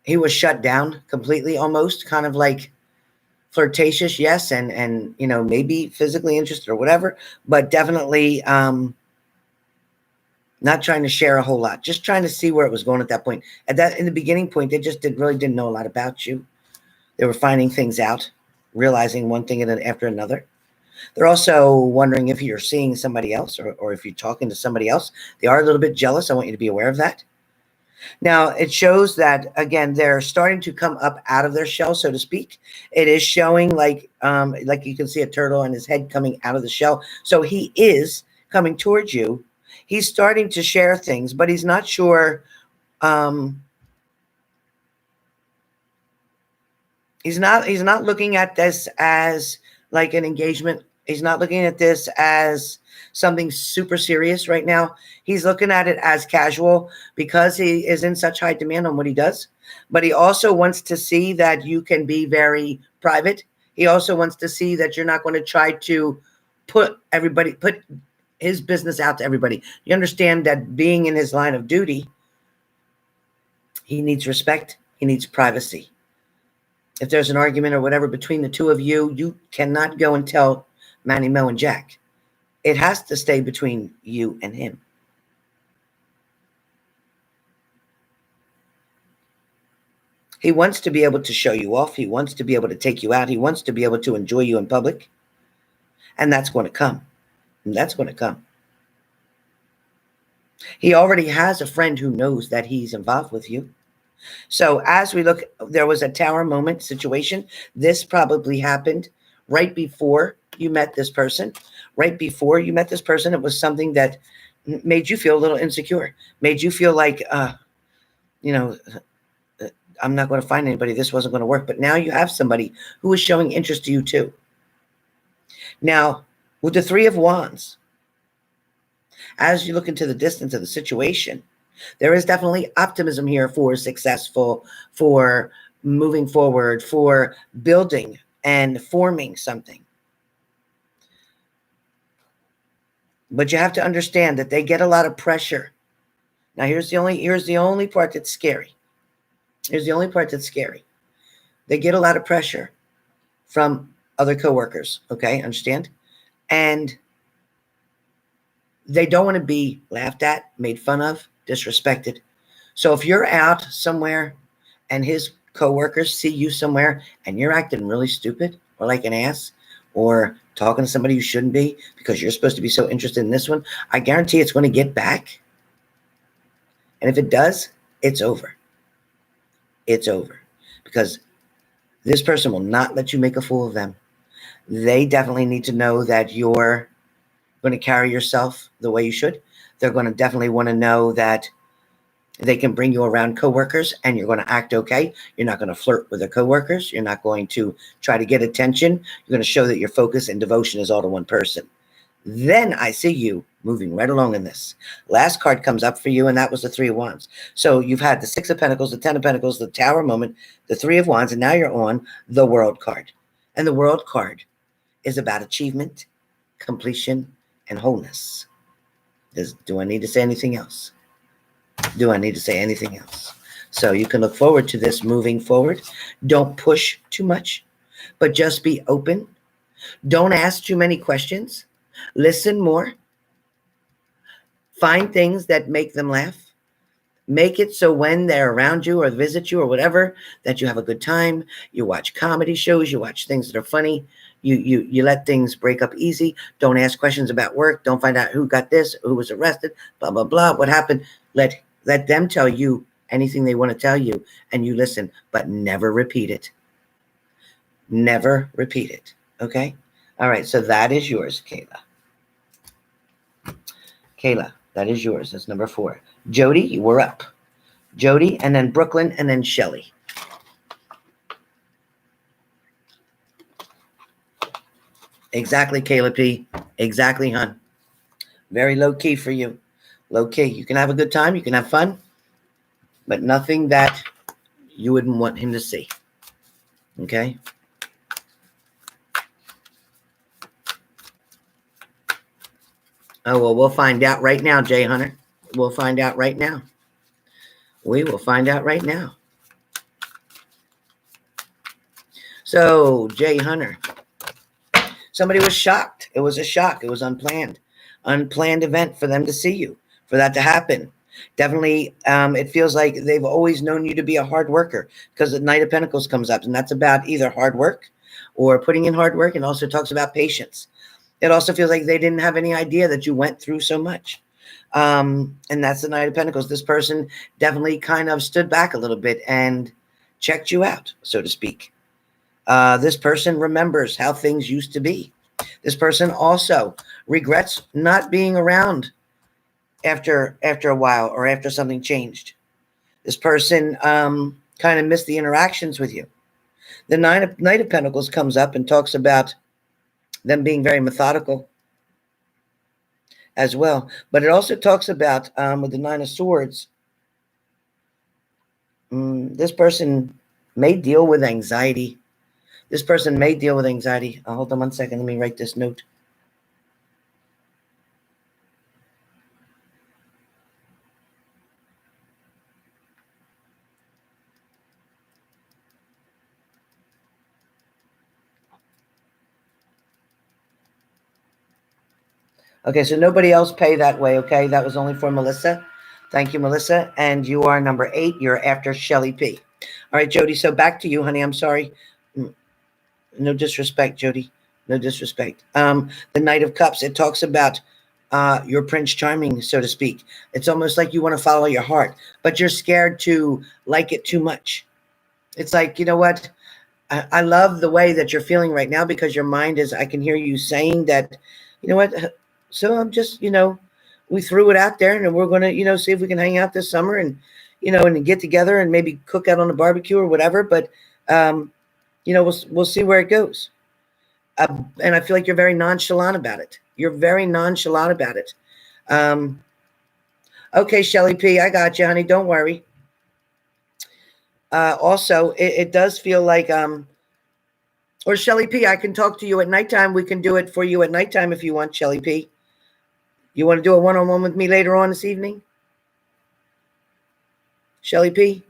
he was shut down completely, almost kind of like flirtatious, yes, and maybe physically interested or whatever, but definitely not trying to share a whole lot, just trying to see where it was going at that point. In the beginning point, they just really didn't know a lot about you. They were finding things out, realizing one thing after another. They're also wondering if you're seeing somebody else or if you're talking to somebody else. They are a little bit jealous. I want you to be aware of that. Now, it shows that, again, they're starting to come up out of their shell, so to speak. It is showing like you can see a turtle and his head coming out of the shell. So he is coming towards you. He's starting to share things, but he's not sure. He's not looking at this as like an engagement. He's not looking at this as something super serious right now. He's looking at it as casual because he is in such high demand on what he does. But he also wants to see that you can be very private. He also wants to see that you're not going to try to put his business out to everybody. You understand that being in his line of duty, he needs respect. He needs privacy. If there's an argument or whatever between the two of you, you cannot go and tell Manny, Mo, and Jack. It has to stay between you and him. He wants to be able to show you off. He wants to be able to take you out. He wants to be able to enjoy you in public. And that's going to come. And that's going to come. He already has a friend who knows that he's involved with you. So as we look, there was a tower moment situation. This probably happened right before you met this person. Right before you met this person, it was something that made you feel a little insecure, made you feel like, I'm not going to find anybody. This wasn't going to work. But now you have somebody who is showing interest to you too. Now, with the Three of Wands, as you look into the distance of the situation, there is definitely optimism here for successful, for moving forward, for building and forming something. But you have to understand that they get a lot of pressure. Now, here's the only part that's scary. Here's the only part that's scary. They get a lot of pressure from other coworkers, okay? Understand? And they don't want to be laughed at, made fun of, disrespected. So if you're out somewhere and his coworkers see you somewhere and you're acting really stupid or like an ass or talking to somebody you shouldn't be because you're supposed to be so interested in this one, I guarantee it's going to get back. And if it does, it's over. It's over. Because this person will not let you make a fool of them. They definitely need to know that you're going to carry yourself the way you should. They're going to definitely want to know that they can bring you around coworkers and you're going to act okay. You're not going to flirt with the coworkers. You're not going to try to get attention. You're going to show that your focus and devotion is all to one person. Then I see you moving right along in this. Last card comes up for you, and that was the Three of Wands. So you've had the Six of Pentacles, the Ten of Pentacles, the Tower moment, the Three of Wands, and now you're on the World card. And the World card is about achievement, completion, and wholeness. Do I need to say anything else? Do I need to say anything else? So you can look forward to this moving forward. Don't push too much, but just be open. Don't ask too many questions. Listen more. Find things that make them laugh. Make it so when they're around you or visit you or whatever, that you have a good time. You watch comedy shows. You watch things that are funny. You let things break up easy. Don't ask questions about work. Don't find out who got this, who was arrested, blah, blah, blah, what happened. Let them tell you anything they want to tell you, and you listen, but never repeat it. Never repeat it. Okay? All right, so that is yours, Kayla. Kayla, that is yours. That's number 4. Jody, you were up. Jody, and then Brooklyn, and then Shelly. Exactly, Kayla P. Exactly, hon. Very low key for you. Low key. You can have a good time. You can have fun, but nothing that you wouldn't want him to see. Okay? Oh, well, we'll find out right now, Jay Hunter. We'll find out right now. We will find out right now. So, Jay Hunter, somebody was shocked. It was a shock. It was unplanned. Unplanned event for them to see you, for that to happen. Definitely, it feels like they've always known you to be a hard worker, because the Knight of Pentacles comes up, and that's about either hard work or putting in hard work, and also talks about patience. It also feels like they didn't have any idea that you went through so much. And that's the Knight of Pentacles. This person definitely kind of stood back a little bit and checked you out, so to speak. This person remembers how things used to be. This person also regrets not being around after a while, or after something changed. This person kind of missed the interactions with you. The Knight of Pentacles comes up and talks about them being very methodical as well. But it also talks about, with the 9 of Swords, this person may deal with anxiety. This person may deal with anxiety. Hold on 1 second. Let me write this note. Okay, so nobody else pay that way, okay? That was only for Melissa. Thank you, Melissa. And you are number 8. You're after Shelly P. All right, Jody, so back to you, honey. I'm sorry. No disrespect, Jody. No disrespect. The Knight of Cups, it talks about your Prince Charming, so to speak. It's almost like you want to follow your heart, but you're scared to like it too much. It's like, you know what? I love the way that you're feeling right now, because your mind is, I can hear you saying that, you know what? So I'm just, we threw it out there, and we're going to, see if we can hang out this summer, and, and get together and maybe cook out on a barbecue or whatever. But, we'll see where it goes. And I feel like you're very nonchalant about it. You're very nonchalant about it. Okay, Shelly P, I got you, honey. Don't worry. Also, it does feel like, or Shelly P, I can talk to you at nighttime. We can do it for you at nighttime if you want, Shelly P. You want to do a one-on-one with me later on this evening? Shelly P?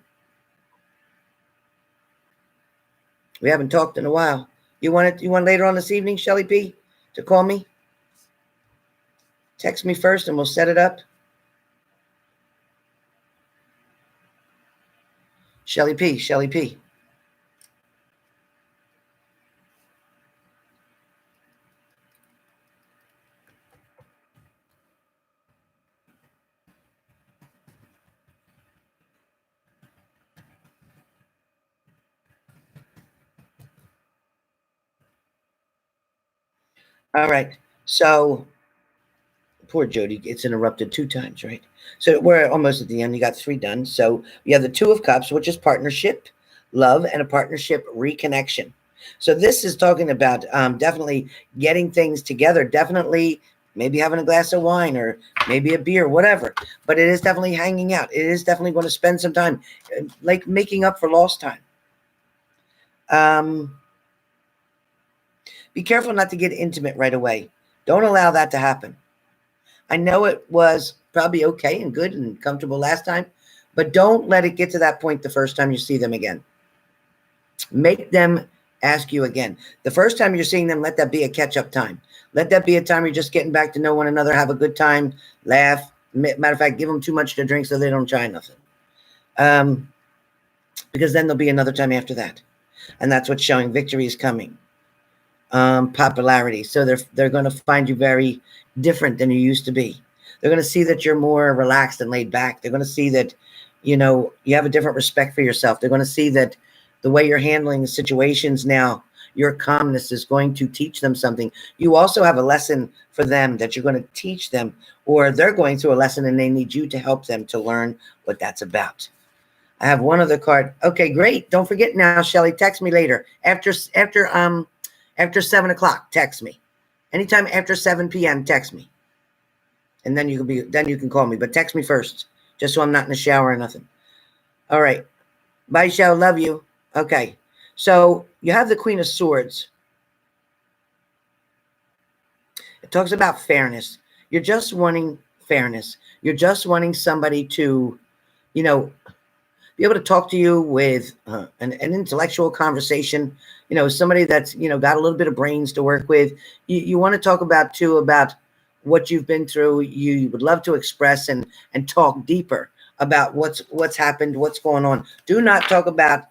We haven't talked in a while. You want later on this evening, Shelly P, to call me? Text me first and we'll set it up. Shelly P, Shelly P. All right. So, poor Jody gets interrupted 2 times, right? So we're almost at the end. You got 3 done. So we have the 2 of Cups, which is partnership, love, and a partnership reconnection. So this is talking about definitely getting things together, definitely maybe having a glass of wine or maybe a beer, whatever. But it is definitely hanging out. It is definitely going to spend some time, like making up for lost time. Be careful not to get intimate right away. Don't allow that to happen. I know it was probably okay and good and comfortable last time, but don't let it get to that point the first time you see them again. Make them ask you again. The first time you're seeing them, let that be a catch-up time. Let that be a time you're just getting back to know one another, have a good time, laugh. Matter of fact, give them too much to drink so they don't try nothing. Because then there'll be another time after that. And that's what's showing. Victory is coming. Popularity. So they're going to find you very different than you used to be. They're going to see that you're more relaxed and laid back. They're going to see that, you have a different respect for yourself. They're going to see that the way you're handling situations now, your calmness is going to teach them something. You also have a lesson for them that you're going to teach them, or they're going through a lesson and they need you to help them to learn what that's about. I have one other card. Okay, great. Don't forget now, Shelly, text me later. After 7 o'clock, text me. Anytime after 7 p.m., text me. And then you can call me. But text me first, just so I'm not in the shower or nothing. All right. Bye, Shell. Love you. Okay. So you have the Queen of Swords. It talks about fairness. You're just wanting fairness. You're just wanting somebody to, be able to talk to you with an intellectual conversation, somebody that's, got a little bit of brains to work with. You want to talk about what you've been through. You would love to express and talk deeper about what's happened, what's going on. Do not talk about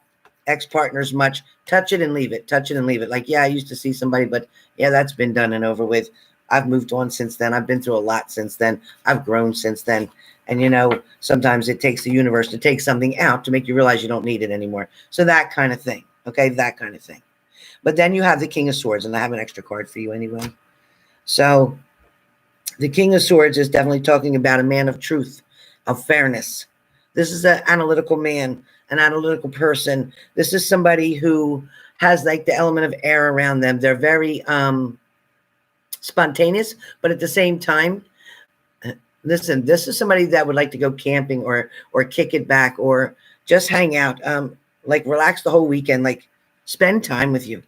ex-partners much. Touch it and leave it. Touch it and leave it. Like, yeah, I used to see somebody, but yeah, that's been done and over with. I've moved on since then. I've been through a lot since then. I've grown since then. And, sometimes it takes the universe to take something out to make you realize you don't need it anymore. So that kind of thing. Okay, that kind of thing. But then you have the King of Swords, and I have an extra card for you anyway. So the King of Swords is definitely talking about a man of truth, of fairness. This is an analytical man, an analytical person. This is somebody who has like the element of air around them. They're very spontaneous, but at the same time, listen, this is somebody that would like to go camping or kick it back or just hang out, like relax the whole weekend, like spend time with you.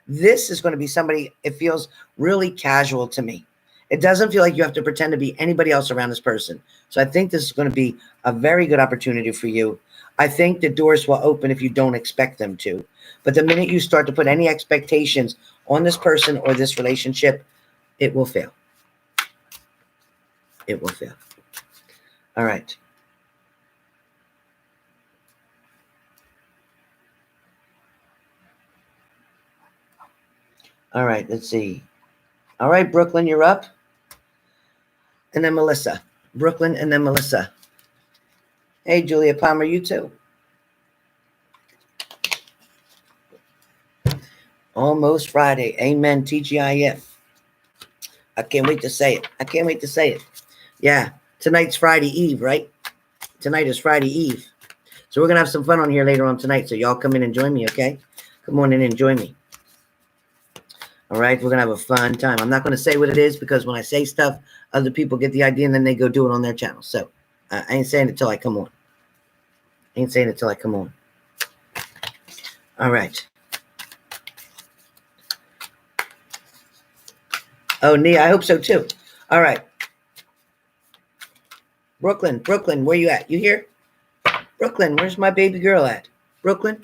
This is going to be somebody, it feels really casual to me. It doesn't feel like you have to pretend to be anybody else around this person. So I think this is going to be a very good opportunity for you. I think the doors will open if you don't expect them to. But the minute you start to put any expectations on this person or this relationship, it will fail. It will fail. All right. All right, let's see. All right, Brooklyn, you're up. And then Melissa. Brooklyn and then Melissa. Hey, Julia Palmer, you too. Almost Friday. Amen, TGIF. I can't wait to say it. I can't wait to say it. Yeah, tonight's Friday Eve, right? Tonight is Friday Eve. So we're going to have some fun on here later on tonight. So y'all come in and join me, okay? Come on in and join me. All right, we're going to have a fun time. I'm not going to say what it is because when I say stuff, other people get the idea and then they go do it on their channel. So I ain't saying it till I come on. I ain't saying it till I come on. All right. Oh, Nia, I hope so too. All right. Brooklyn, where you at? You here? Brooklyn, where's my baby girl at? Brooklyn,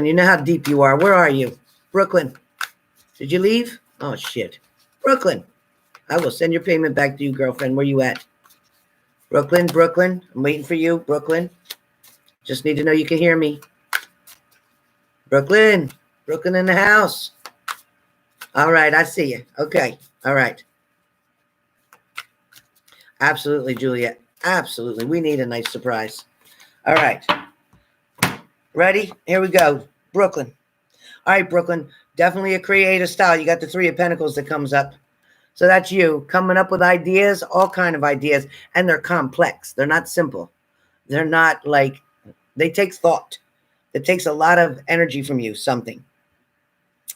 you know how deep you are. Where are you? Brooklyn, did you leave? Oh, shit. Brooklyn, I will send your payment back to you, girlfriend. Where you at? Brooklyn, I'm waiting for you. Brooklyn, just need to know you can hear me. Brooklyn in the house. All right, I see you. Okay, all right. Absolutely, Juliet. Absolutely. We need a nice surprise. All right. Ready? Here we go. Brooklyn. All right, Brooklyn. Definitely a creative style. You got the Three of Pentacles that comes up. So that's you coming up with ideas, all kind of ideas. And they're complex. They're not simple. They're not like, they take thought. It takes a lot of energy from you, something.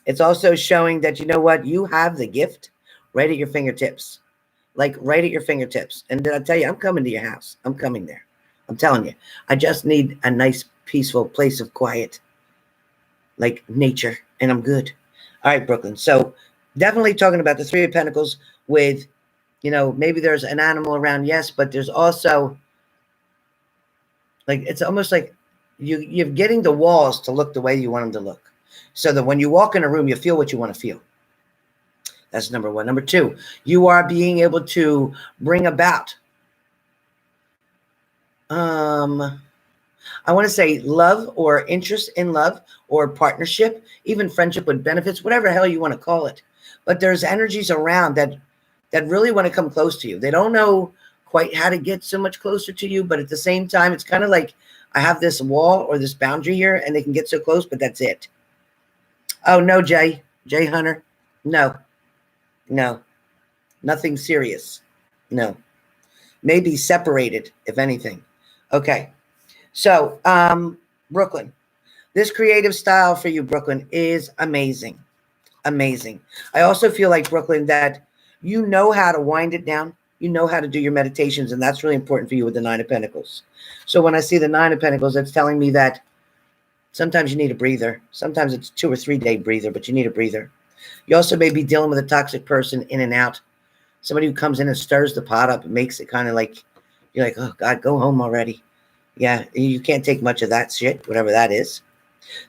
It's also showing that, you know what? You have the gift right at your fingertips. Like right at your fingertips. And did I tell you, I'm coming to your house. I'm coming there. I'm telling you. I just need a nice, peaceful place of quiet. Like nature. And I'm good. All right, Brooklyn. So definitely talking about the Three of Pentacles with, maybe there's an animal around. Yes, but there's also like, it's almost like you're getting the walls to look the way you want them to look. So that when you walk in a room, you feel what you want to feel. That's number one. Number two, you are being able to bring about, I want to say love or interest in love or partnership, even friendship with benefits, whatever the hell you want to call it. But there's energies around that that really want to come close to you. They don't know quite how to get so much closer to you, but at the same time, it's kind of like I have this wall or this boundary here, and they can get so close, but that's it. Oh, no, Jay Hunter. No, no, nothing serious. No, maybe separated, if anything. Okay. So, Brooklyn, this creative style for you, Brooklyn, is amazing. Amazing. I also feel like, Brooklyn, that you know how to wind it down. You know how to do your meditations, and that's really important for you with the Nine of Pentacles. So when I see the Nine of Pentacles, it's telling me that sometimes you need a breather. Sometimes it's 2 or 3 day breather, but you need a breather. You also may be dealing with a toxic person in and out. Somebody who comes in and stirs the pot up and makes it kind of like, you're like, oh, God, go home already. Yeah, you can't take much of that shit, whatever that is.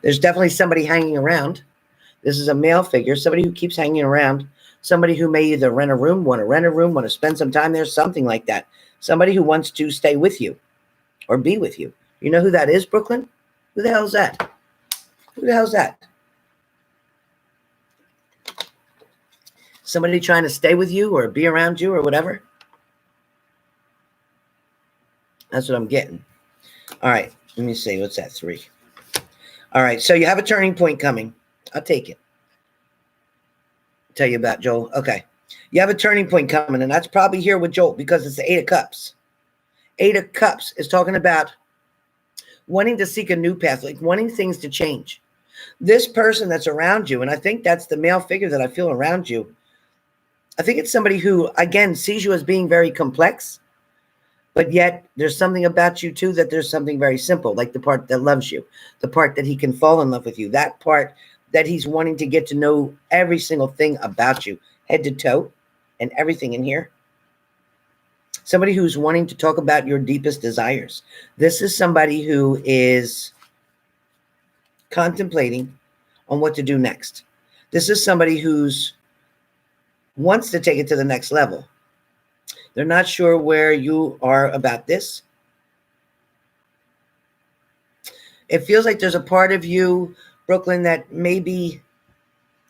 There's definitely somebody hanging around. This is a male figure, somebody who keeps hanging around, somebody who may either rent a room, want to spend some time there, something like that. Somebody who wants to stay with you or be with you. You know who that is, Brooklyn? Who the hell is that? Who the hell is that? Somebody trying to stay with you or be around you or whatever? That's what I'm getting. All right, let me see. What's that? 3. All right, so you have a turning point coming. I'll take it. Tell you about Joel. Okay. You have a turning point coming, and that's probably here with Joel because it's the 8 of Cups. 8 of Cups is talking about wanting to seek a new path, like wanting things to change. This person that's around you, and I think that's the male figure that I feel around you, I think it's somebody who, again, sees you as being very complex, but yet there's something about you, too, that there's something very simple, like the part that loves you, the part that he can fall in love with you, that part that he's wanting to get to know every single thing about you, head to toe, and everything in here. Somebody who's wanting to talk about your deepest desires. This is somebody who is contemplating on what to do next. This is somebody who's wants to take it to the next level. They're not sure where you are about this. It feels like there's a part of you, Brooklyn, that maybe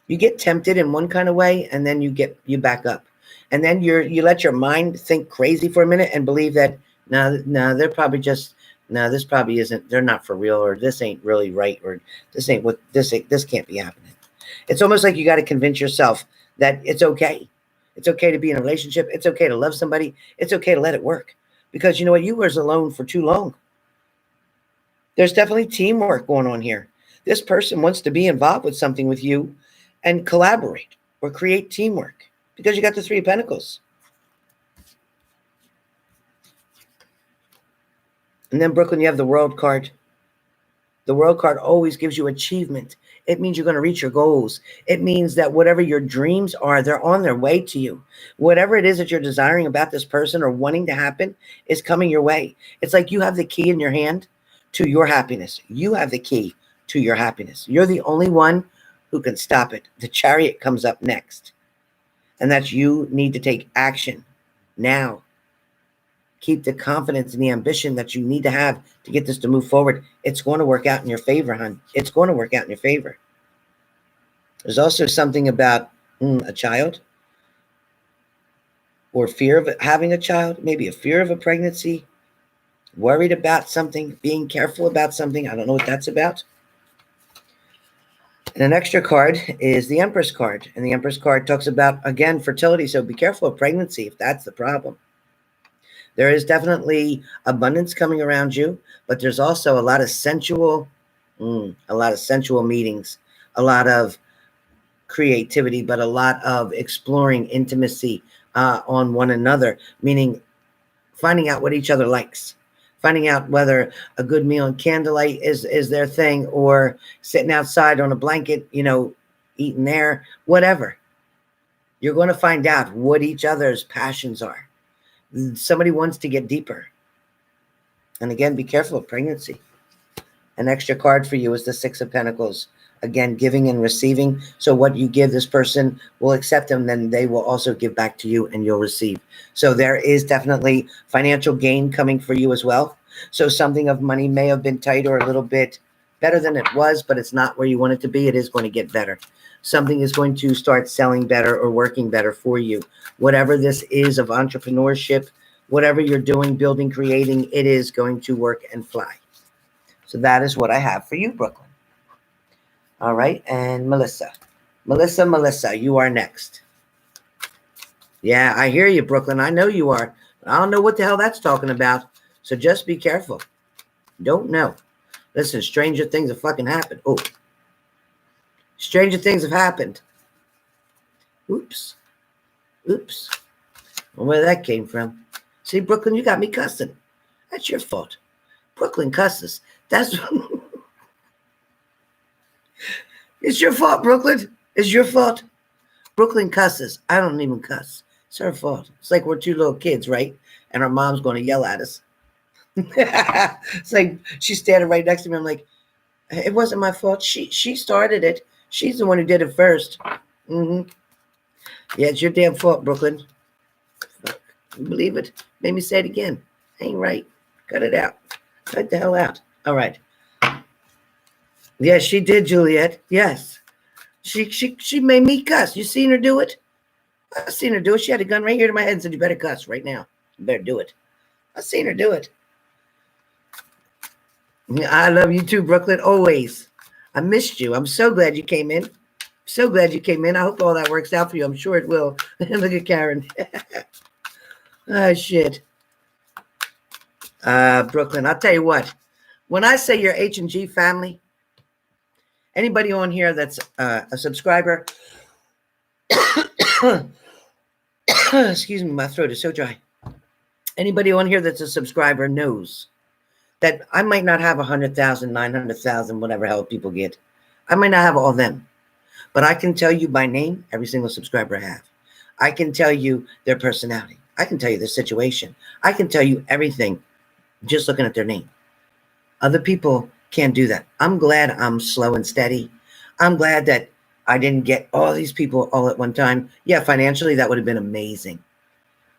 you get tempted in one kind of way, and then you back up. And then you let your mind think crazy for a minute and believe that, no, they're probably just, no, this probably isn't, they're not for real, or this ain't really right, or this can't be happening. It's almost like you got to convince yourself that it's okay. It's okay to be in a relationship. It's okay to love somebody. It's okay to let it work. Because you know what? You were alone for too long. There's definitely teamwork going on here. This person wants to be involved with something with you and collaborate or create teamwork because you got the 3 of Pentacles. And then, Brooklyn, you have the World card. The World card always gives you achievement. It means you're going to reach your goals. It means that whatever your dreams are, they're on their way to you. Whatever it is that you're desiring about this person or wanting to happen is coming your way. It's like you have the key in your hand to your happiness. You have the key to your happiness. You're the only one who can stop it. The Chariot comes up next. And that's you need to take action now. Keep the confidence and the ambition that you need to have to get this to move forward. It's going to work out in your favor, hon. It's going to work out in your favor. There's also something about a child or fear of having a child, maybe a fear of a pregnancy, worried about something, being careful about something. I don't know what that's about. And an extra card is the Empress card. And the Empress card talks about, again, fertility. So be careful of pregnancy if that's the problem. There is definitely abundance coming around you, but there's also a lot of sensual meetings, a lot of creativity, but a lot of exploring intimacy on one another, meaning finding out what each other likes, finding out whether a good meal and candlelight is their thing, or sitting outside on a blanket, eating there, whatever. You're going to find out what each other's passions are. Somebody wants to get deeper. And again, be careful of pregnancy. An extra card for you is the 6 of Pentacles. Again, giving and receiving. So what you give this person will accept them, then they will also give back to you and you'll receive. So there is definitely financial gain coming for you as well. So something of money may have been tight or a little bit better than it was, but it's not where you want it to be. It is going to get better. something is going to start selling better or working better for you. Whatever this is of entrepreneurship, whatever you're doing, building, creating, it is going to work and fly. So that is what I have for you, Brooklyn. All right. And Melissa, you are next. Yeah, I hear you, Brooklyn. I know you are. I don't know what the hell that's talking about. So just be careful. Don't know. Listen, stranger things have fucking happened. Oh, stranger things have happened. Oops. Oops. Well, where that came from. See, Brooklyn, you got me cussing. That's your fault. Brooklyn cusses. That's it's your fault, Brooklyn. It's your fault. Brooklyn cusses. I don't even cuss. It's her fault. It's like we're two little kids, right? And our mom's going to yell at us. It's like she's standing right next to me. I'm like, it wasn't my fault. She started it. She's the one who did it first. Mm-hmm. Yeah, it's your damn fault, Brooklyn. Fuck. You believe it? Made me say it again. Ain't right. Cut it out. Cut the hell out. All right. Yes, she did, Juliet. Yes. She made me cuss. You seen her do it? I seen her do it. She had a gun right here to my head and said, you better cuss right now. You better do it. I seen her do it. I love you too, Brooklyn. Always. I missed you. I'm so glad you came in. So glad you came in. I hope all that works out for you. I'm sure it will. Look at Karen. Oh, shit. Brooklyn, I'll tell you what. When I say your H&G family, anybody on here that's a subscriber, excuse me, my throat is so dry. Anybody on here that's a subscriber knows that I might not have 100,000, 900,000, whatever hell people get. I might not have all them. But I can tell you by name every single subscriber I have. I can tell you their personality. I can tell you their situation. I can tell you everything just looking at their name. Other people can't do that. I'm glad I'm slow and steady. I'm glad that I didn't get all these people all at one time. Yeah, financially, that would have been amazing.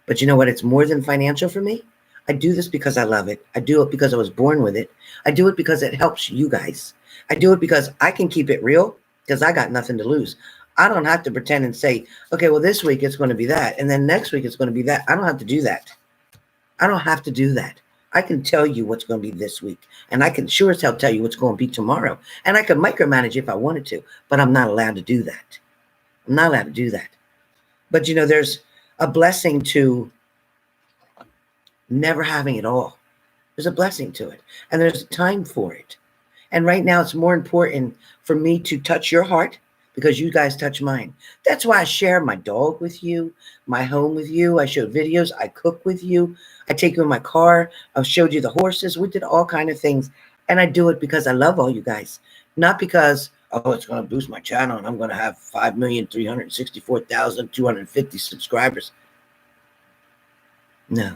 But you know what? It's more than financial for me. I do this because I love it. I do it because I was born with it. I do it because it helps you guys. I do it because I can keep it real because I got nothing to lose. I don't have to pretend and say, okay, well, this week it's going to be that. And then next week it's going to be that. I don't have to do that. I don't have to do that. I can tell you what's going to be this week. And I can sure as hell tell you what's going to be tomorrow. And I can micromanage if I wanted to. But I'm not allowed to do that. I'm not allowed to do that. But, you know, there's a blessing to never having it all. There's a blessing to it. And there's a time for it. And right now it's more important for me to touch your heart because you guys touch mine. That's why I share my dog with you, my home with you. I show videos. I cook with you. I take you in my car. I've showed you the horses. We did all kind of things. And I do it because I love all you guys. Not because, oh, it's going to boost my channel and I'm going to have 5,364,250 subscribers. No.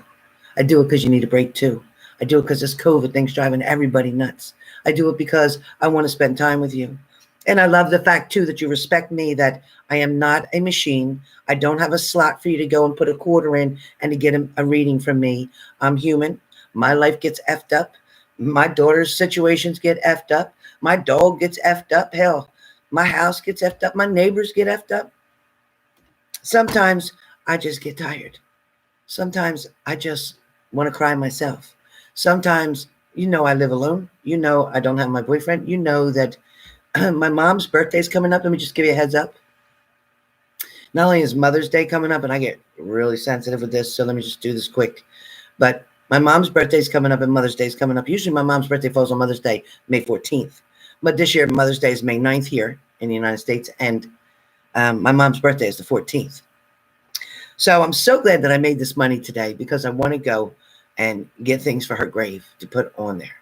I do it because you need a break too. I do it because this COVID thing's driving everybody nuts. I do it because I want to spend time with you. And I love the fact too that you respect me, that I am not a machine. I don't have a slot for you to go and put a quarter in and to get a reading from me. I'm human. My life gets effed up. My daughter's situations get effed up. My dog gets effed up. Hell, my house gets effed up. My neighbors get effed up. Sometimes I just get tired. Sometimes I just want to cry myself. Sometimes, you know, I live alone. You know, I don't have my boyfriend. You know that my mom's birthday is coming up. Let me just give you a heads up. Not only is Mother's Day coming up, and I get really sensitive with this, so let me just do this quick. But my mom's birthday is coming up and Mother's Day is coming up. Usually my mom's birthday falls on Mother's Day, May 14th. But this year, Mother's Day is May 9th here in the United States, and my mom's birthday is the 14th. So I'm so glad that I made this money today because I want to go and get things for her grave to put on there.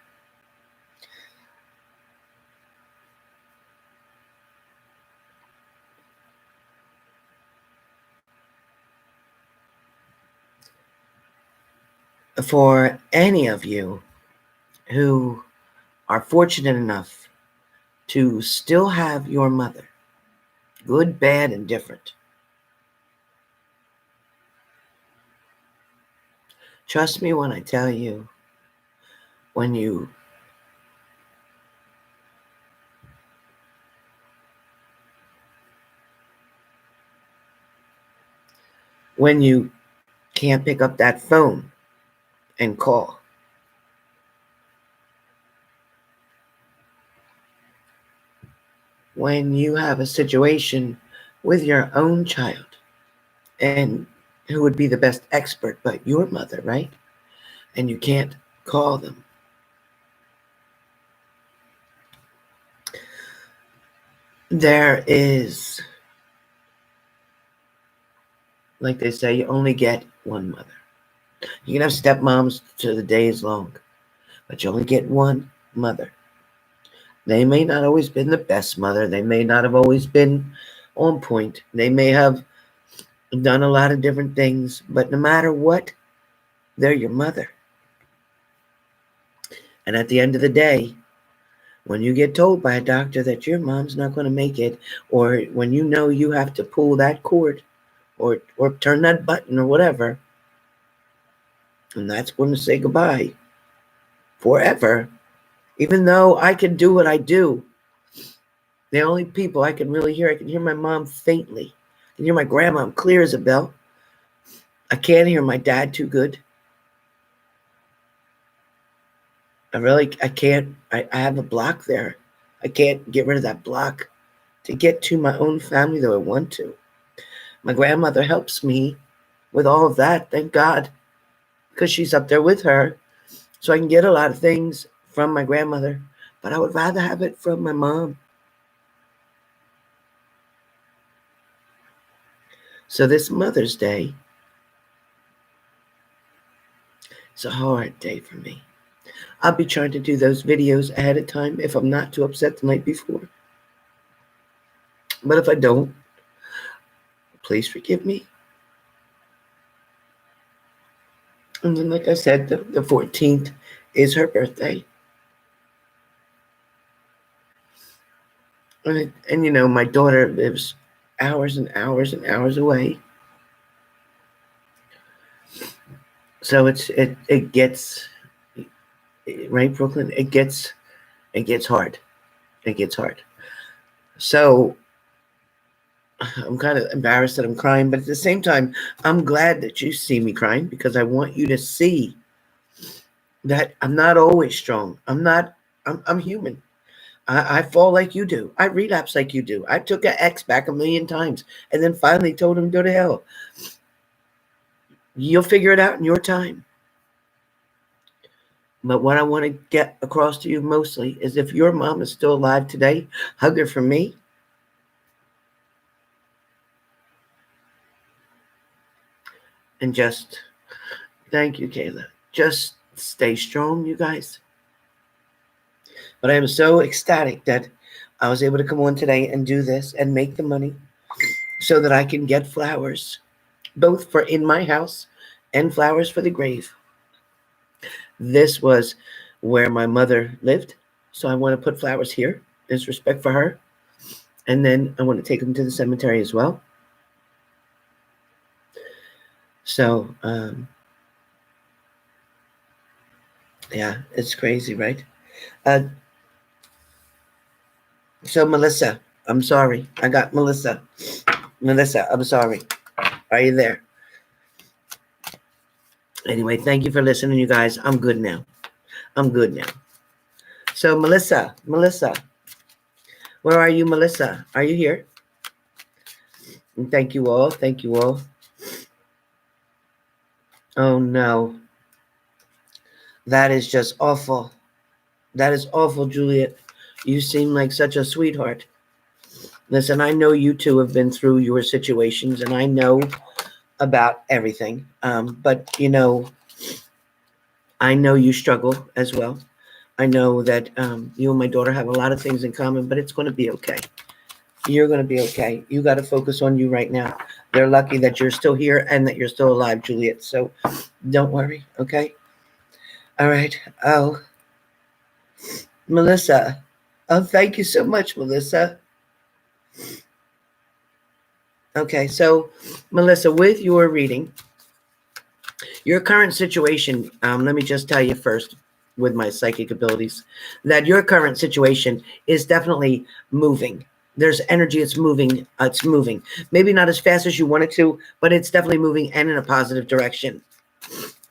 For any of you who are fortunate enough to still have your mother, good, bad, and different, trust me when I tell you, when you when you can't pick up that phone and call. When you have a situation with your own child, and who would be the best expert but your mother, right? And you can't call them. There is, like they say, you only get one mother. You can have stepmoms till the day is long, but you only get one mother. They may not always been the best mother. They may not have always been on point. They may have done a lot of different things, but no matter what, they're your mother. And at the end of the day, when you get told by a doctor that your mom's not going to make it, or when you know you have to pull that cord or turn that button or whatever, and that's going to say goodbye forever, even though I can do what I do, the only people I can really hear, I can hear my mom faintly. I can hear my grandma clear as a bell. I can't hear my dad too good. I can't. I have a block there. I can't get rid of that block to get to my own family, though I want to. My grandmother helps me with all of that, thank God, because she's up there with her. So I can get a lot of things from my grandmother, but I would rather have it from my mom. So this Mother's Day, it's a hard day for me. I'll be trying to do those videos ahead of time if I'm not too upset the night before. But if I don't, please forgive me. And then, like I said, the 14th is her birthday. And you know, my daughter lives hours and hours and hours away. So it gets, right, Brooklyn, it gets hard. It gets hard. So I'm kind of embarrassed that I'm crying, but at the same time, I'm glad that you see me crying, because I want you to see that I'm not always strong. I'm human. I fall like you do. I relapse like you do. I took an ex back a million times and then finally told him to go to hell. You'll figure it out in your time. But what I want to get across to you mostly is, if your mom is still alive today, hug her for me. And just, thank you, Kayla. Just stay strong, you guys. But I am so ecstatic that I was able to come on today and do this and make the money so that I can get flowers, both for in my house and flowers for the grave. This was where my mother lived, so I want to put flowers here as respect for her. And then I want to take them to the cemetery as well. So, yeah, it's crazy, right? So Melissa, I'm sorry. I got Melissa. Melissa, I'm sorry. Are you there? Anyway, thank you for listening, you guys. I'm good now. I'm good now. So Melissa, where are you, Melissa? Are you here? And thank you all. Thank you all. Oh no. That is just awful. That is awful, Juliet. You seem like such a sweetheart. Listen, I know you two have been through your situations, and I know about everything. But you know, I know you struggle as well. I know that you and my daughter have a lot of things in common, but it's going to be okay. You're going to be okay. You got to focus on you right now. They're lucky that you're still here and that you're still alive, Juliet. So don't worry, okay? All right. Oh, Melissa. Oh, thank you so much, Melissa. Okay, so Melissa, with your reading, your current situation, let me just tell you first, with my psychic abilities, that your current situation is definitely moving. There's energy. It's moving. It's moving. Maybe not as fast as you want it to, but it's definitely moving and in a positive direction.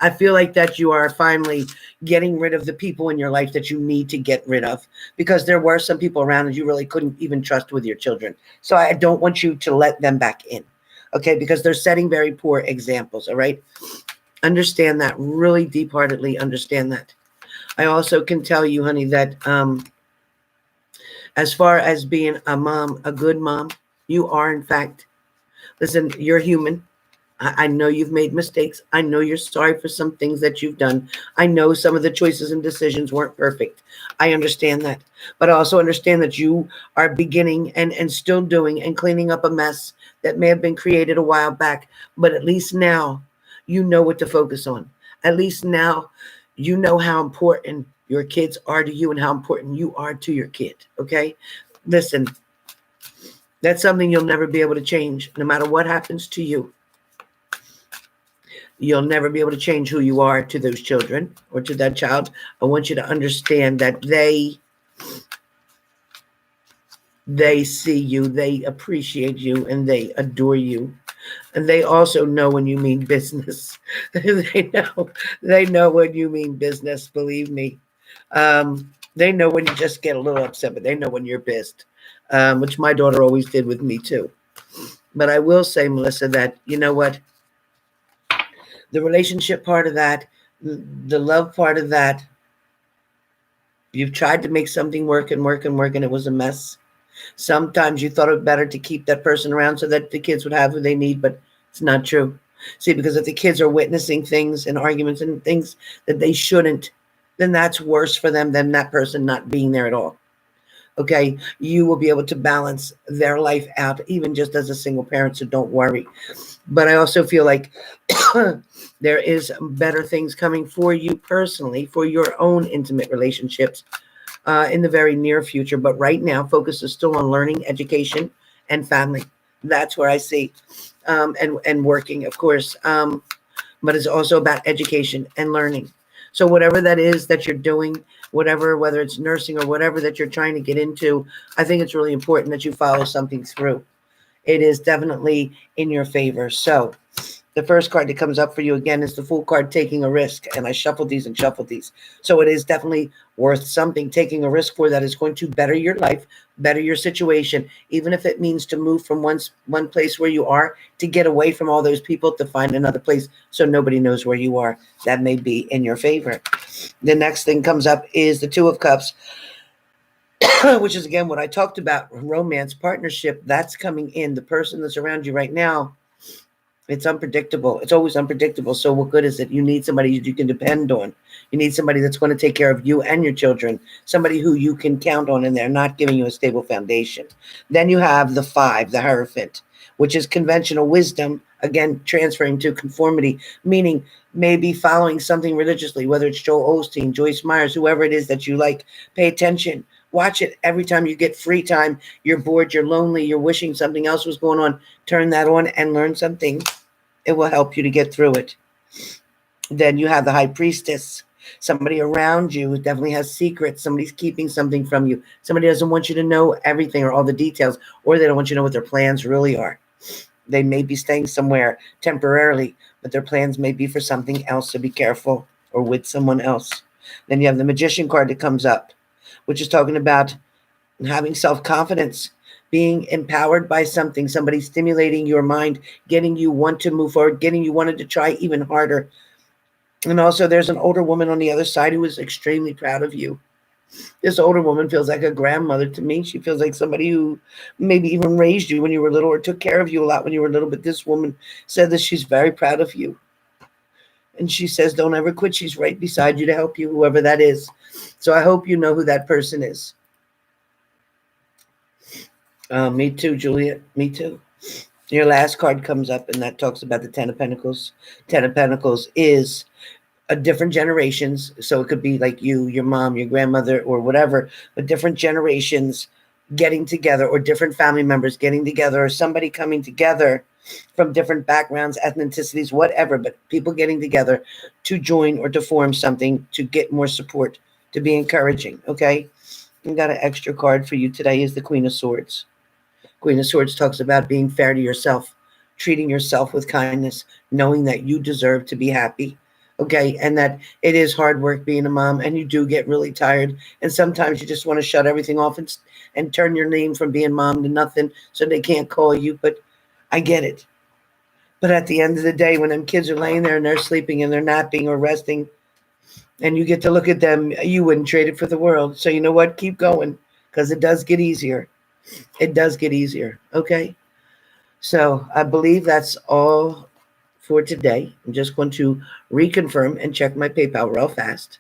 I feel like that you are finally getting rid of the people in your life that you need to get rid of, because there were some people around that you really couldn't even trust with your children. So I don't want you to let them back in. Okay, because they're setting very poor examples. All right. Understand that, really deep heartedly understand that. I also can tell you, honey, that as far as being a mom, a good mom, you are, in fact, listen, you're human. I know you've made mistakes. I know you're sorry for some things that you've done. I know some of the choices and decisions weren't perfect. I understand that. But I also understand that you are beginning and still doing and cleaning up a mess that may have been created a while back. But at least now you know what to focus on. At least now you know how important your kids are to you and how important you are to your kid. Okay? Listen, that's something you'll never be able to change. No matter what happens to you, you'll never be able to change who you are to those children or to that child. I want you to understand that they see you, they appreciate you, and they adore you. And they also know when you mean business. They know when you mean business, believe me. They know when you just get a little upset, but they know when you're pissed. Which my daughter always did with me too. But I will say, Melissa, that you know what? The relationship part of that, the love part of that, you've tried to make something work and work and work, and it was a mess. Sometimes you thought it better to keep that person around so that the kids would have who they need, but it's not true. See, because if the kids are witnessing things and arguments and things that they shouldn't, then that's worse for them than that person not being there at all. Okay, you will be able to balance their life out, even just as a single parent, so don't worry. But I also feel like there is better things coming for you personally, for your own intimate relationships in the very near future. But right now, focus is still on learning, education, and family. That's where I see, and working, of course. But it's also about education and learning. So whatever that is that you're doing, whatever, whether it's nursing or whatever that you're trying to get into, I think it's really important that you follow something through. It is definitely in your favor. So the first card that comes up for you again is the Fool card, taking a risk. And I shuffled these and shuffled these. So it is definitely worth something, taking a risk for that is going to better your life, better your situation, even if it means to move from one place where you are to get away from all those people to find another place so nobody knows where you are. That may be in your favor. The next thing comes up is the Two of Cups, which is again what I talked about, romance, partnership. That's coming in. The person that's around you right now, it's unpredictable. It's always unpredictable. So what good is it? You need somebody you can depend on. You need somebody that's going to take care of you and your children, somebody who you can count on, and they're not giving you a stable foundation. Then you have the Five, the Hierophant, which is conventional wisdom, again, transferring to conformity, meaning maybe following something religiously, whether it's Joel Osteen, Joyce Myers, whoever it is that you like. Pay attention. Watch it every time you get free time. You're bored, you're lonely, you're wishing something else was going on. Turn that on and learn something. It will help you to get through it. Then you have the High Priestess. Somebody around you who definitely has secrets. Somebody's keeping something from you. Somebody doesn't want you to know everything or all the details, or they don't want you to know what their plans really are. They may be staying somewhere temporarily, but their plans may be for something else, so be careful, or with someone else. Then you have the Magician card that comes up, which is talking about having self-confidence, being empowered by something, somebody stimulating your mind, getting you want to move forward, getting you wanted to try even harder. And also there's an older woman on the other side who is extremely proud of you. This older woman feels like a grandmother to me. She feels like somebody who maybe even raised you when you were little or took care of you a lot when you were little. But this woman said that she's very proud of you. And she says, don't ever quit. She's right beside you to help you, whoever that is. So I hope you know who that person is. Me too, Juliet. Me too. Your last card comes up, and that talks about the Ten of Pentacles. Ten of Pentacles is different generations. So it could be like you, your mom, your grandmother, or whatever, but different generations getting together, or different family members getting together, or somebody coming together from different backgrounds, ethnicities, whatever, but people getting together to join or to form something, to get more support, to be encouraging. Okay. We got an extra card for you today is the Queen of Swords. Queen of Swords talks about being fair to yourself, treating yourself with kindness, knowing that you deserve to be happy. Okay. And that it is hard work being a mom, and you do get really tired. And sometimes you just want to shut everything off and turn your name from being mom to nothing so they can't call you. But I get it. But at the end of the day, when them kids are laying there and they're sleeping and they're napping or resting, and you get to look at them, you wouldn't trade it for the world. So you know what? Keep going, because it does get easier. It does get easier. Okay. So I believe that's all for today. I'm just going to reconfirm and check my PayPal real fast.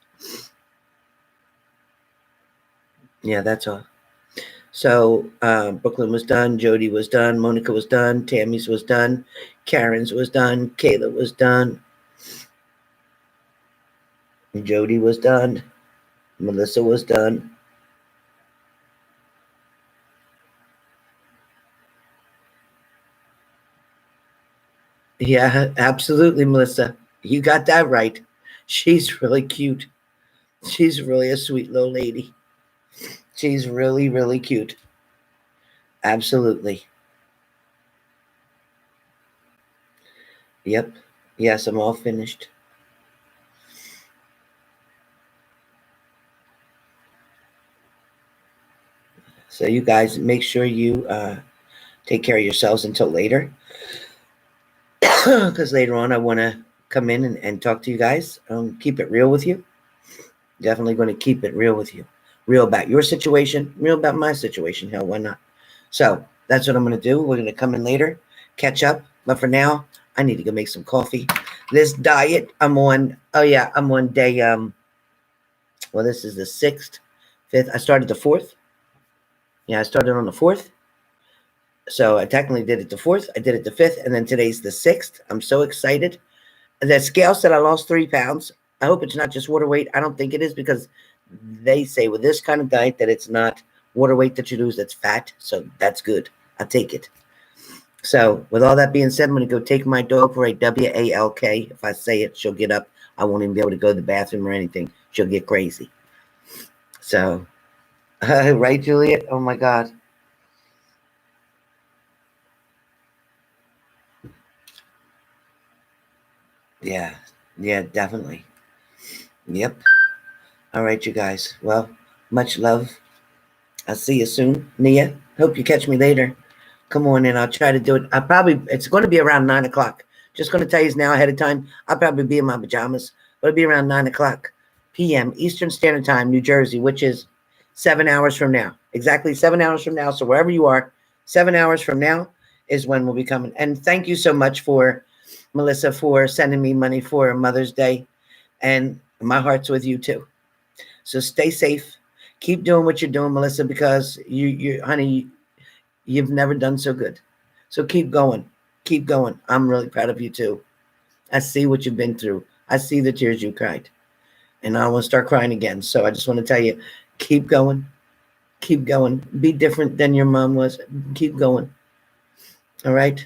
Yeah, that's all. So Brooklyn was done, Jody was done, Monica was done, Tammy's was done, Karen's was done, Kayla was done, Jody was done, Melissa was done. Yeah, absolutely, Melissa. You got that right. She's really cute. She's really a sweet little lady. She's really, really cute. Absolutely. Yep. Yes, I'm all finished. So you guys make sure you take care of yourselves until later. Because later on I want to come in and talk to you guys. Keep it real with you. Definitely going to keep it real with you. Real about your situation, real about my situation. Hell, why not? So that's what I'm going to do. We're going to come in later, catch up. But for now, I need to go make some coffee. This diet I'm on, oh yeah, I'm on day, well, this is the 6th, 5th. I started the 4th. Yeah, I started on the 4th. So I technically did it the 4th. I did it the 5th. And then today's the 6th. I'm so excited. The scale said I lost 3 pounds. I hope it's not just water weight. I don't think it is, because they say with this kind of diet that it's not water weight that you lose, that's fat. So that's good. I'll take it. So with all that being said, I'm going to go take my dog for a WALK. If I say it, she'll get up. I won't even be able to go to the bathroom or anything. She'll get crazy. So, right, Juliet? Oh my God. Yeah. Yeah, definitely. Yep. All right, you guys. Well, much love. I'll see you soon. Nia, hope you catch me later. Come on in. I'll try to do it. It's going to be around 9 o'clock. Just going to tell you now ahead of time. I'll probably be in my pajamas, but it'll be around 9 o'clock p.m. Eastern Standard Time, New Jersey, which is 7 hours from now. Exactly 7 hours from now. So wherever you are, 7 hours from now is when we'll be coming. And thank you so much for Melissa for sending me money for Mother's Day. And my heart's with you too. So stay safe. Keep doing what you're doing, Melissa, because honey, you've never done so good. So keep going. Keep going. I'm really proud of you too. I see what you've been through. I see the tears you cried. And I don't want to start crying again. So I just want to tell you, keep going. Keep going. Be different than your mom was. Keep going. All right.